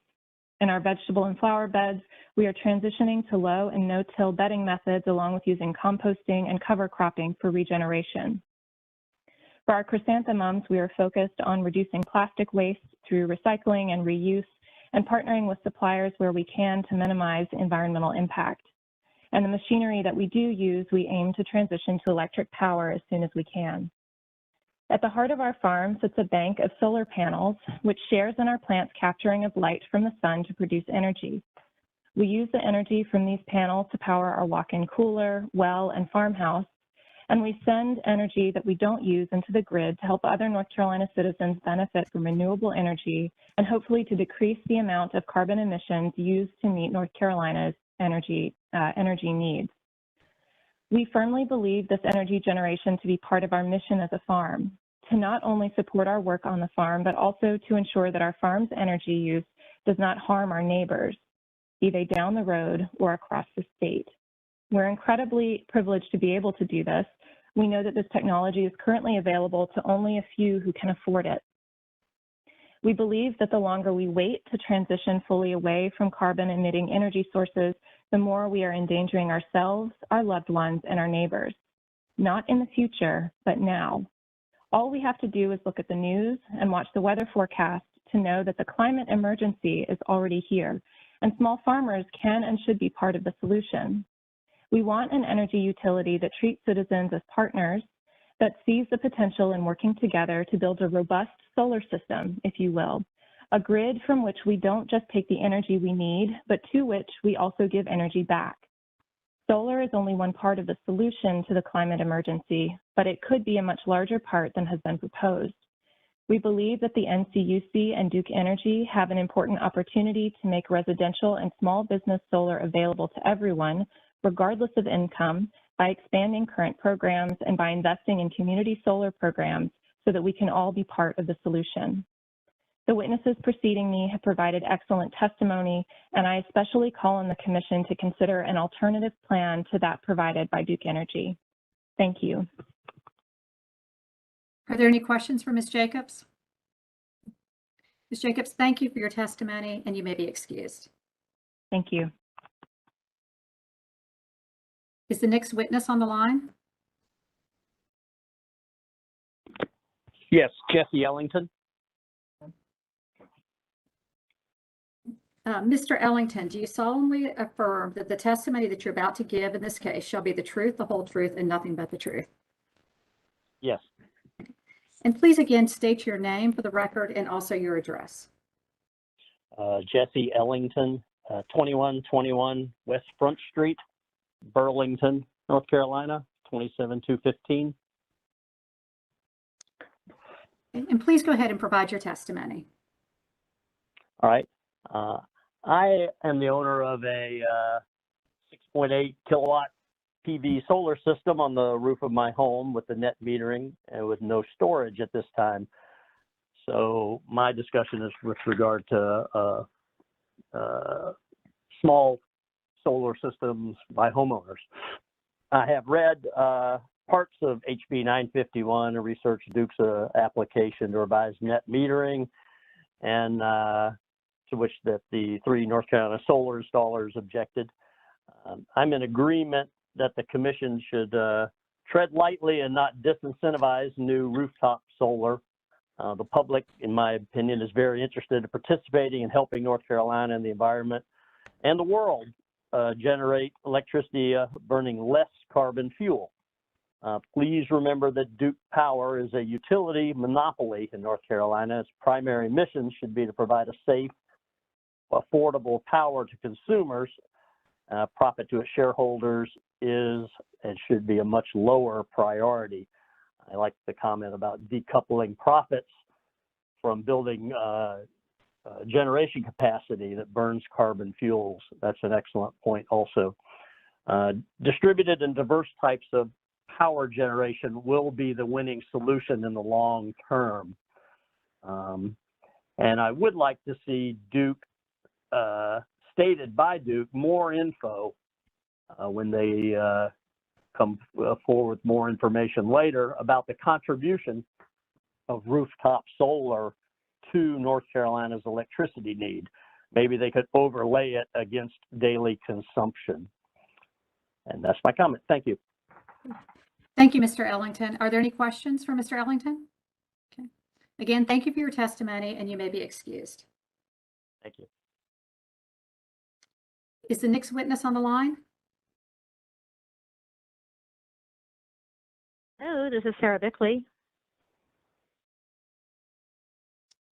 In our vegetable and flower beds, we are transitioning to low and no-till bedding methods along with using composting and cover cropping for regeneration. For our chrysanthemums, we are focused on reducing plastic waste through recycling and reuse and partnering with suppliers where we can to minimize environmental impact. And the machinery that we do use, we aim to transition to electric power as soon as we can. At the heart of our farm sits a bank of solar panels, which shares in our plant's capturing of light from the sun to produce energy. We use the energy from these panels to power our walk-in cooler, well, and farmhouse, and we send energy that we don't use into the grid to help other North Carolina citizens benefit from renewable energy and hopefully to decrease the amount of carbon emissions used to meet North Carolina's energy needs. We firmly believe this energy generation to be part of our mission as a farm, to not only support our work on the farm, but also to ensure that our farm's energy use does not harm our neighbors, be they down the road or across the state. We're incredibly privileged to be able to do this. We know that this technology is currently available to only a few who can afford it. We believe that the longer we wait to transition fully away from carbon-emitting energy sources, the more we are endangering ourselves, our loved ones, and our neighbors. Not in the future, but now. All we have to do is look at the news and watch the weather forecast to know that the climate emergency is already here, and small farmers can and should be part of the solution. We want an energy utility that treats citizens as partners, that sees the potential in working together to build a robust solar system, if you will, a grid from which we don't just take the energy we need, but to which we also give energy back. Solar is only one part of the solution to the climate emergency, but it could be a much larger part than has been proposed. We believe that the NCUC and Duke Energy have an important opportunity to make residential and small business solar available to everyone, regardless of income, by expanding current programs and by investing in community solar programs so that we can all be part of the solution. The witnesses preceding me have provided excellent testimony, and I especially call on the Commission to consider an alternative plan to that provided by Duke Energy. Thank you. Are there any questions for Ms. Jacobs? Ms. Jacobs, thank you for your testimony, and you may be excused. Thank you. Is the next witness on the line? Yes, Jesse Ellington. Mr. Ellington, do you solemnly affirm that the testimony that you're about to give in this case shall be the truth, the whole truth, and nothing but the truth? Yes. And please again state your name for the record and also your address. Jesse Ellington, 2121 West Front Street, Burlington, North Carolina, 27215. And please go ahead and provide your testimony. All right. I am the owner of a 6.8 kilowatt PV solar system on the roof of my home with the net metering and with no storage at this time. So my discussion is with regard to small solar systems by homeowners. I have read parts of HB 951 to research Duke's application to revise net metering, and to which that the 3 North Carolina solar installers objected. I'm in agreement that the commission should tread lightly and not disincentivize new rooftop solar. The public, in my opinion, is very interested in participating in helping North Carolina and the environment and the world generate electricity burning less carbon fuel. Please remember that Duke Power is a utility monopoly in North Carolina. Its primary mission should be to provide a safe, affordable power to consumers. Profit to its shareholders is and should be a much lower priority. I like the comment about decoupling profits from building generation capacity that burns carbon fuels. That's an excellent point also. Distributed and diverse types of power generation will be the winning solution in the long term. And I would like to see Duke, stated by Duke, more info when they come forward with more information later about the contribution of rooftop solar to North Carolina's electricity need. Maybe they could overlay it against daily consumption. And that's my comment. Thank you. Thank you, Mr. Ellington. Are there any questions for Mr. Ellington? Okay. Again, thank you for your testimony, and you may be excused. Thank you. Is the next witness on the line? Hello, this is Sarah Bickley.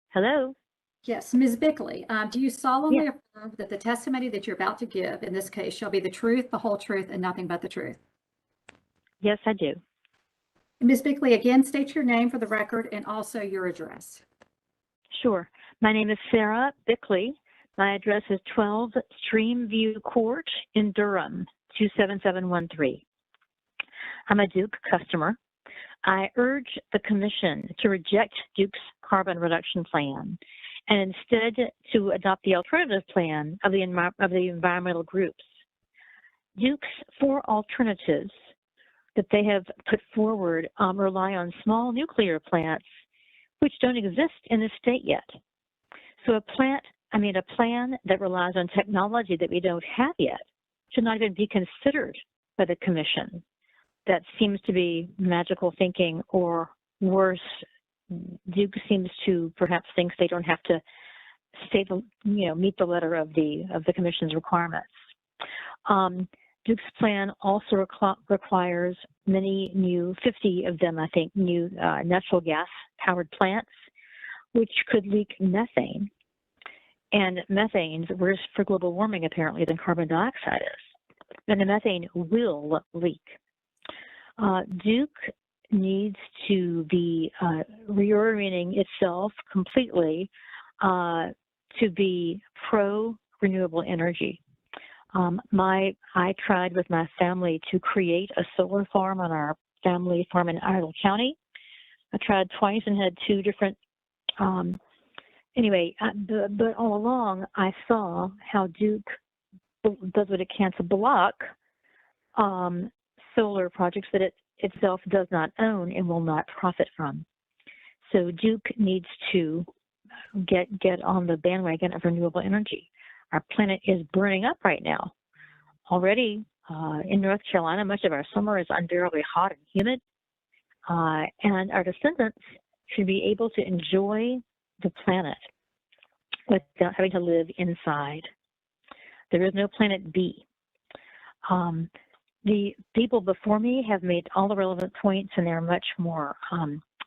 Hello. Yes, Ms. Bickley, do you solemnly affirm that the testimony that you're about to give in this case shall be the truth, the whole truth, and nothing but the truth? Yes, I do. Ms. Bickley, again, state your name for the record and also your address. Sure. My name is Sarah Bickley. My address is 12 Streamview Court in Durham, 27713. I'm a Duke customer. I urge the Commission to reject Duke's carbon reduction plan and instead to adopt the alternative plan of the environmental groups. Duke's 4 alternatives that they have put forward rely on small nuclear plants which don't exist in the state yet. So a plan that relies on technology that we don't have yet should not even be considered by the Commission. That seems to be magical thinking, or worse, Duke seems to perhaps think they don't have to meet the letter of the Commission's requirements. Duke's plan also requires many new, 50 of them, I think, new natural gas powered plants, which could leak methane. And methane's worse for global warming, apparently, than carbon dioxide is. And the methane will leak. Duke needs to be reorienting itself completely to be pro-renewable energy. I tried with my family to create a solar farm on our family farm in Untitled County. I tried twice and had 2 different, but all along I saw how Duke does what it can to block solar projects that it itself does not own and will not profit from. So Duke needs to get on the bandwagon of renewable energy. Our planet is burning up right now. Already in North Carolina, much of our summer is unbearably hot and humid, and our descendants should be able to enjoy the planet without having to live inside. There is no planet B. The people before me have made all the relevant points, and they're much more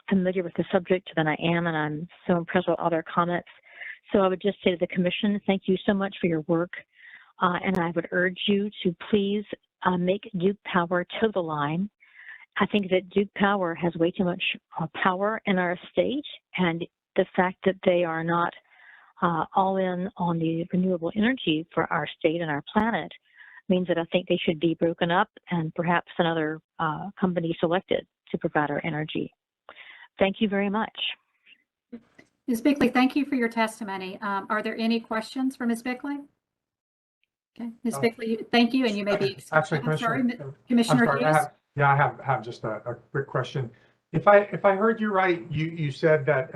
familiar with the subject than I am, and I'm so impressed with all their comments. So I would just say to the Commission, thank you so much for your work, and I would urge you to please make Duke Power toe the line. I think that Duke Power has way too much power in our state, and the fact that they are not all in on the renewable energy for our state and our planet means that I think they should be broken up and perhaps another company selected to provide our energy. Thank you very much. Ms. Bickley, thank you for your testimony. Are there any questions for Ms. Bickley? Okay, Ms. Bickley, thank you, and you may be. Actually, I'm sorry, Commissioner Hughes. Yeah, I have just a quick question. If I heard you right, you said that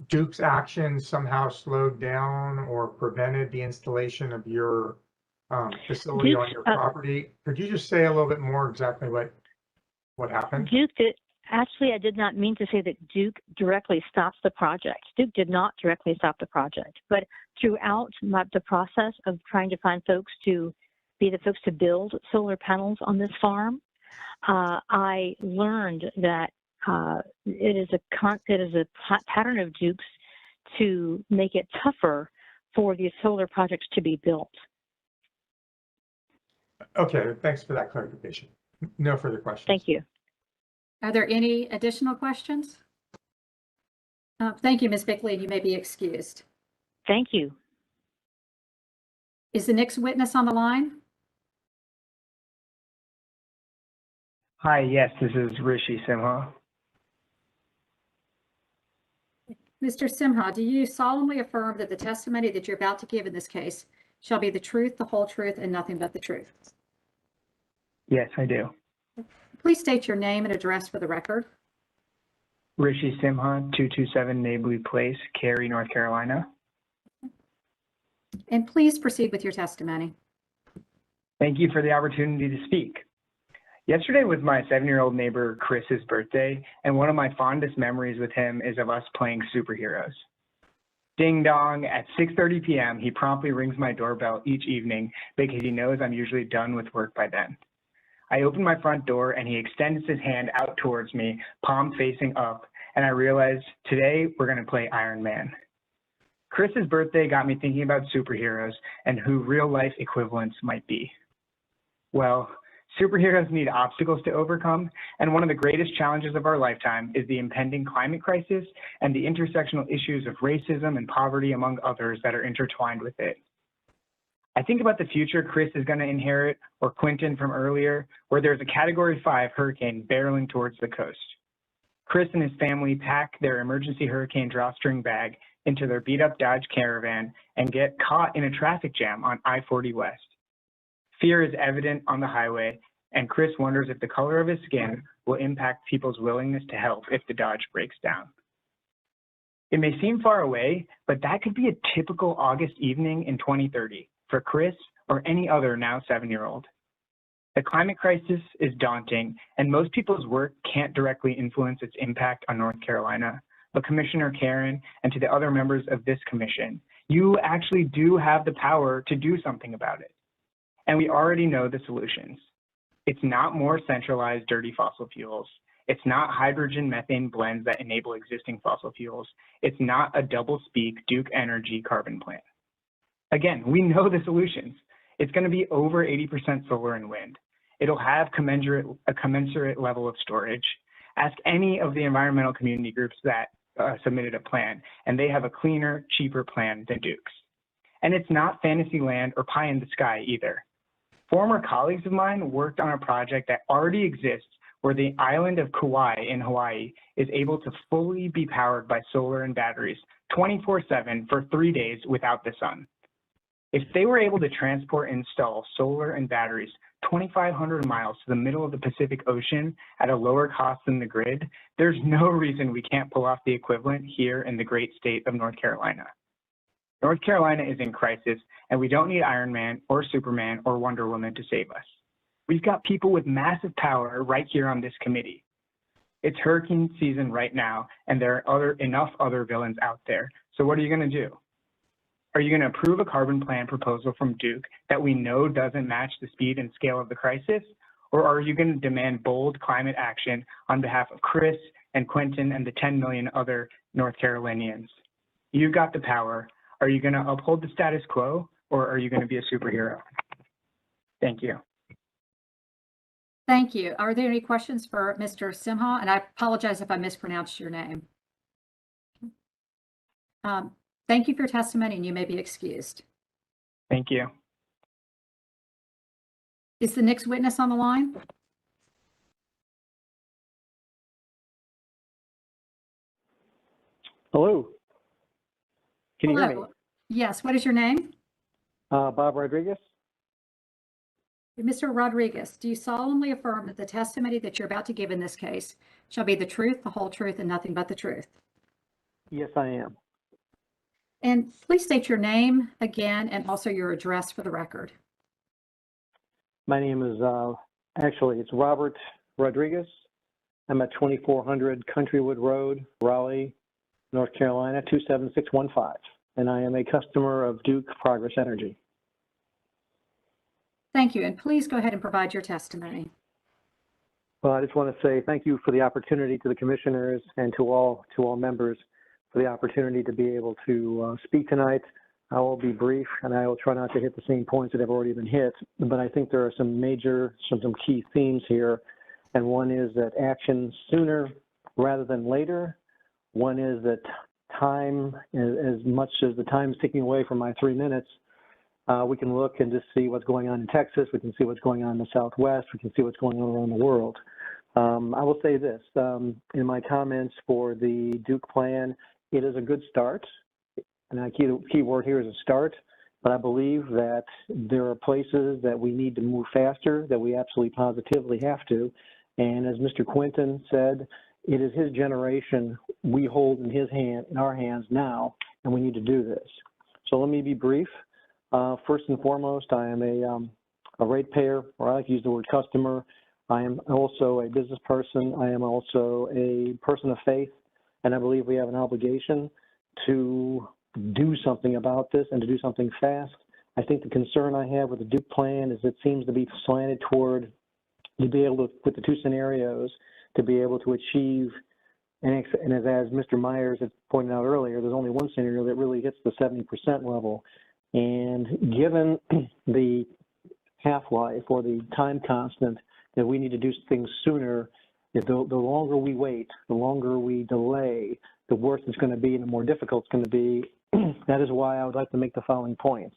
Duke's actions somehow slowed down or prevented the installation of your facility on your property. Could you just say a little bit more exactly what happened? Actually, I did not mean to say that Duke directly stops the project. Duke did not directly stop the project, but throughout the process of trying to find folks to be the folks to build solar panels on this farm, I learned that it is a pattern of Duke's to make it tougher for these solar projects to be built. Okay, thanks for that clarification. No further questions. Thank you. Are there any additional questions? Thank you, Ms. Bickley. You may be excused. Thank you. Is the next witness on the line? Hi, yes, this is Rishi Simha. Mr. Simha, do you solemnly affirm that the testimony that you're about to give in this case shall be the truth, the whole truth, and nothing but the truth? Yes, I do. Please state your name and address for the record. Rishi Simha, 227 Mabley Place, Cary, North Carolina. And please proceed with your testimony. Thank you for the opportunity to speak. Yesterday was my 7-year-old neighbor Chris's birthday, and one of my fondest memories with him is of us playing superheroes. Ding dong, at 6:30 p.m., he promptly rings my doorbell each evening because he knows I'm usually done with work by then. I open my front door and he extends his hand out towards me, palm facing up, and I realize today we're going to play Iron Man. Chris's birthday got me thinking about superheroes and who real-life equivalents might be. Well, superheroes need obstacles to overcome, and one of the greatest challenges of our lifetime is the impending climate crisis and the intersectional issues of racism and poverty, among others, that are intertwined with it. I think about the future Chris is going to inherit, or Quentin from earlier, where there's a Category 5 hurricane barreling towards the coast. Chris and his family pack their emergency hurricane drawstring bag into their beat-up Dodge Caravan and get caught in a traffic jam on I-40 West. Fear is evident on the highway, and Chris wonders if the color of his skin will impact people's willingness to help if the Dodge breaks down. It may seem far away, but that could be a typical August evening in 2030 for Chris or any other now 7-year-old. The climate crisis is daunting, and most people's work can't directly influence its impact on North Carolina. But Commissioner Karen, and to the other members of this commission, you actually do have the power to do something about it. And we already know the solutions. It's not more centralized dirty fossil fuels. It's not hydrogen methane blends that enable existing fossil fuels. It's not a double speak Duke Energy carbon plant. Again, we know the solutions. It's going to be over 80% solar and wind. It'll have a commensurate level of storage. Ask any of the environmental community groups that submitted a plan, and they have a cleaner, cheaper plan than Duke's. And it's not fantasy land or pie in the sky either. Former colleagues of mine worked on a project that already exists where the island of Kauai in Hawaii is able to fully be powered by solar and batteries 24/7 for 3 days without the sun. If they were able to transport and install solar and batteries 2,500 miles to the middle of the Pacific Ocean at a lower cost than the grid, there's no reason we can't pull off the equivalent here in the great state of North Carolina. North Carolina is in crisis, and we don't need Iron Man or Superman or Wonder Woman to save us. We've got people with massive power right here on this committee. It's hurricane season right now, and there are enough other villains out there. So what are you going to do? Are you going to approve a carbon plan proposal from Duke that we know doesn't match the speed and scale of the crisis? Or are you going to demand bold climate action on behalf of Chris and Quentin and the 10 million other North Carolinians? You've got the power. Are you going to uphold the status quo, or are you going to be a superhero? Thank you. Thank you. Are there any questions for Mr. Simha? And I apologize if I mispronounced your name. Thank you for your testimony, and you may be excused. Thank you. Is the next witness on the line? Hello. Can you hear me? Yes. What is your name? Bob Rodriguez. Mr. Rodriguez, do you solemnly affirm that the testimony that you're about to give in this case shall be the truth, the whole truth, and nothing but the truth? Yes, I am. And please state your name again and also your address for the record. My name is, actually, it's Robert Rodriguez. I'm at 2400 Countrywood Road, Raleigh, North Carolina, 27615. And I am a customer of Duke Progress Energy. Thank you. And please go ahead and provide your testimony. Well, I just want to say thank you for the opportunity to the commissioners and to all members for the opportunity to be able to speak tonight. I will be brief, and I will try not to hit the same points that have already been hit, but I think there are some key themes here. And one is that action sooner rather than later. One is that time, as much as the time is ticking away from my 3 minutes, we can look and just see what's going on in Texas. We can see what's going on in the Southwest. We can see what's going on around the world. I will say this, in my comments for the Duke plan, it is a good start. And the key word here is a start. But I believe that there are places that we need to move faster, that we absolutely positively have to. And as Mr. Quentin said, it is his generation we hold in our hands now, and we need to do this. So let me be brief. First and foremost, I am a ratepayer, or I like to use the word customer. I am also a business person. I am also a person of faith, and I believe we have an obligation to do something about this and to do something fast. I think the concern I have with the Duke plan is it seems to be slanted toward to be able to, with the two scenarios, to be able to achieve, and as Mr. Myers had pointed out earlier, there's only one scenario that really hits the 70% level. And given the half-life or the time constant that we need to do things sooner, the longer we wait, the longer we delay, the worse it's going to be and the more difficult it's going to be. That is why I would like to make the following points.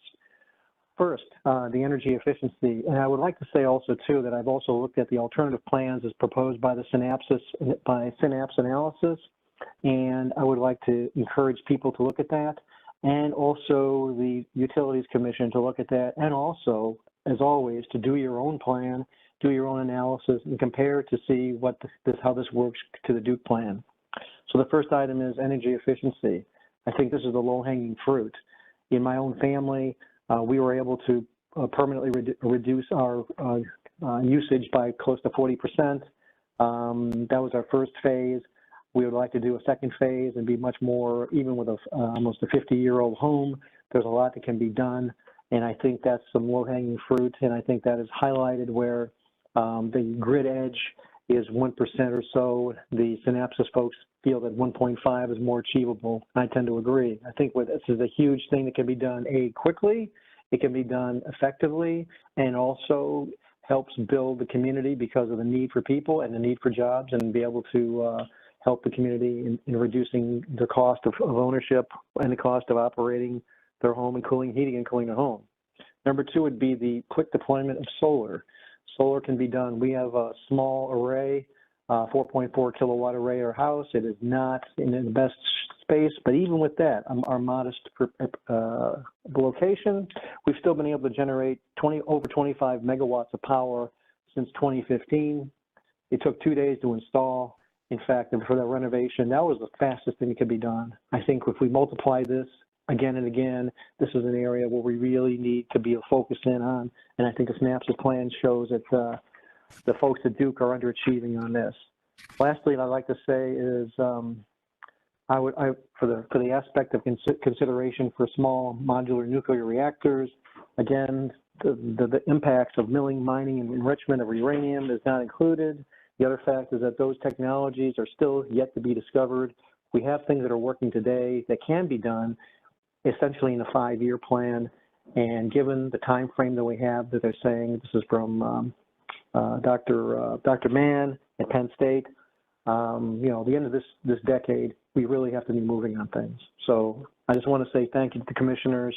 First, the energy efficiency. And I would like to say also, too, that I've also looked at the alternative plans as proposed by the Synapse Analysis. And I would like to encourage people to look at that. And also the Utilities Commission to look at that. And also, as always, to do your own plan, do your own analysis, and compare to see how this works to the Duke plan. So the first item is energy efficiency. I think this is the low-hanging fruit. In my own family, we were able to permanently reduce our usage by close to 40%. That was our first phase. We would like to do a second phase and be much more, even with almost a 50-year-old home, there's a lot that can be done. And I think that's some low-hanging fruit. And I think that is highlighted where the grid edge is 1% or so. The Synapsis folks feel that 1.5 is more achievable. I tend to agree. I think this is a huge thing that can be done, quickly, it can be done effectively, and also helps build the community because of the need for people and the need for jobs, and be able to help the community in reducing the cost of ownership and the cost of operating their home and heating and cooling their home. Number two would be the quick deployment of solar. Solar can be done. We have a small array, 4.4 kilowatt array at our house. It is not in the best space, but even with that, our modest location, we've still been able to generate over 25 megawatts of power since 2015. It took 2 days to install. In fact, and for that renovation, that was the fastest thing that could be done. I think if we multiply this again and again, this is an area where we really need to be focused in on. And I think the Synapsis plan shows that the folks at Duke are underachieving on this. Lastly, I'd like to say is for the aspect of consideration for small modular nuclear reactors, again, the impacts of milling, mining, and enrichment of uranium is not included. The other fact is that those technologies are still yet to be discovered. We have things that are working today that can be done essentially in a 5-year plan. And given the time frame that we have that they're saying, this is from Dr. Mann at Penn State, the end of this decade, we really have to be moving on things. So I just want to say thank you to the commissioners.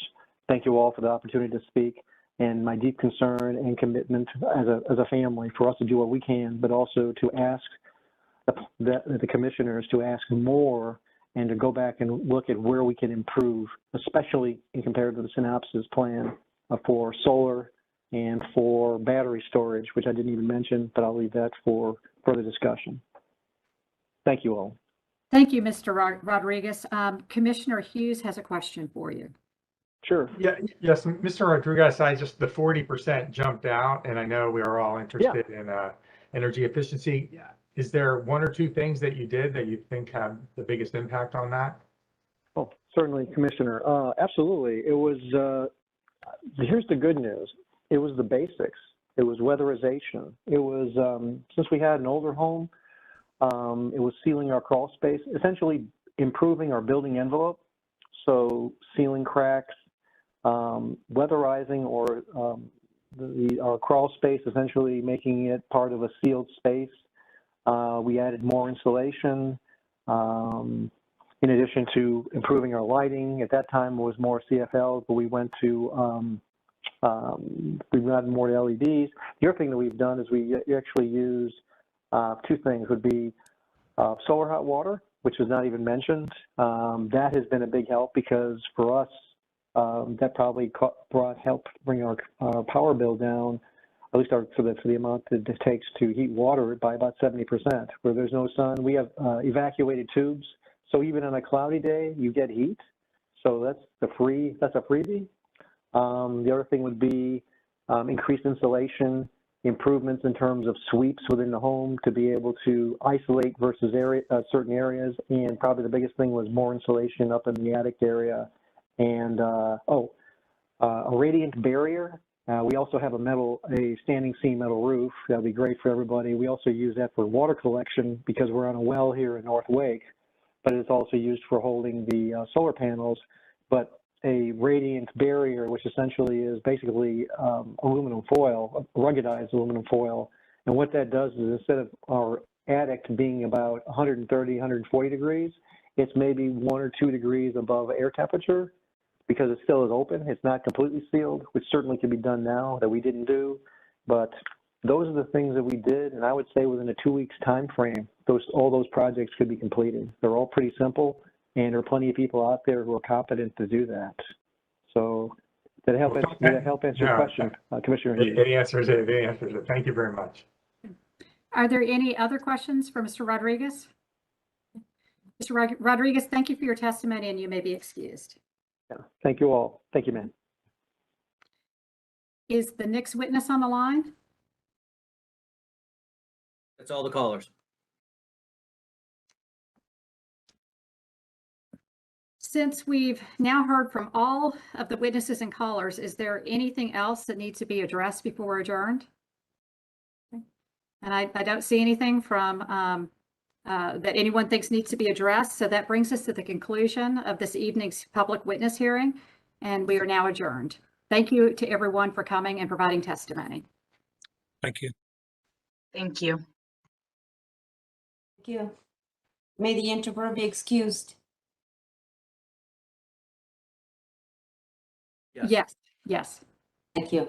Thank you all for the opportunity to speak, and my deep concern and commitment as a family for us to do what we can, but also to ask the commissioners to ask more and to go back and look at where we can improve, especially in compared to the Synapsis plan for solar, and for battery storage, which I didn't even mention, but I'll leave that for further discussion. Thank you all. Thank you, Mr. Rodriguez. Commissioner Hughes has a question for you. Sure. Yeah, yes, Mr. Rodriguez, the 40% jumped out, and I know we are all interested in energy efficiency. Is there one or two things that you did that you think had the biggest impact on that? Oh, certainly, Commissioner. Absolutely. It was, here's the good news. It was the basics. It was weatherization. It was, since we had an older home, it was sealing our crawl space, essentially improving our building envelope. So sealing cracks, weatherizing or our crawl space, essentially making it part of a sealed space. We added more insulation, in addition to improving our lighting. At that time, it was more CFLs, but we went to, we've gotten more to LEDs. The other thing that we've done is we actually use two things, would be solar hot water, which was not even mentioned. That has been a big help because for us, that probably helped bring our power bill down, at least for the amount that it takes to heat water, by about 70%. Where there's no sun, we have evacuated tubes. So even on a cloudy day, you get heat. So that's a freebie. The other thing would be increased insulation, improvements in terms of sweeps within the home to be able to isolate versus certain areas. And probably the biggest thing was more insulation up in the attic area. And a radiant barrier. We also have a standing seam metal roof. That'd be great for everybody. We also use that for water collection because we're on a well here in North Wake, but it's also used for holding the solar panels. But a radiant barrier, which essentially is basically aluminum foil, ruggedized aluminum foil. And what that does is instead of our attic being about 130, 140 degrees, it's maybe 1 or 2 degrees above air temperature because it still is open. It's not completely sealed, which certainly can be done now that we didn't do. But those are the things that we did, and I would say within a 2 weeks time frame, all those projects could be completed. They're all pretty simple, and there are plenty of people out there who are competent to do that. So did that help answer your question, Commissioner? It answers it. Thank you very much. Are there any other questions for Mr. Rodriguez? Mr. Rodriguez, thank you for your testimony, and you may be excused. Yeah, thank you all. Thank you, ma'am. Is the next witness on the line? That's all the callers. Since we've now heard from all of the witnesses and callers, is there anything else that needs to be addressed before we're adjourned? And I don't see anything from that anyone thinks needs to be addressed. So that brings us to the conclusion of this evening's public witness hearing, and we are now adjourned. Thank you to everyone for coming and providing testimony. Thank you. Thank you. Thank you. May the interviewer be excused. Yes. Yes. Thank you.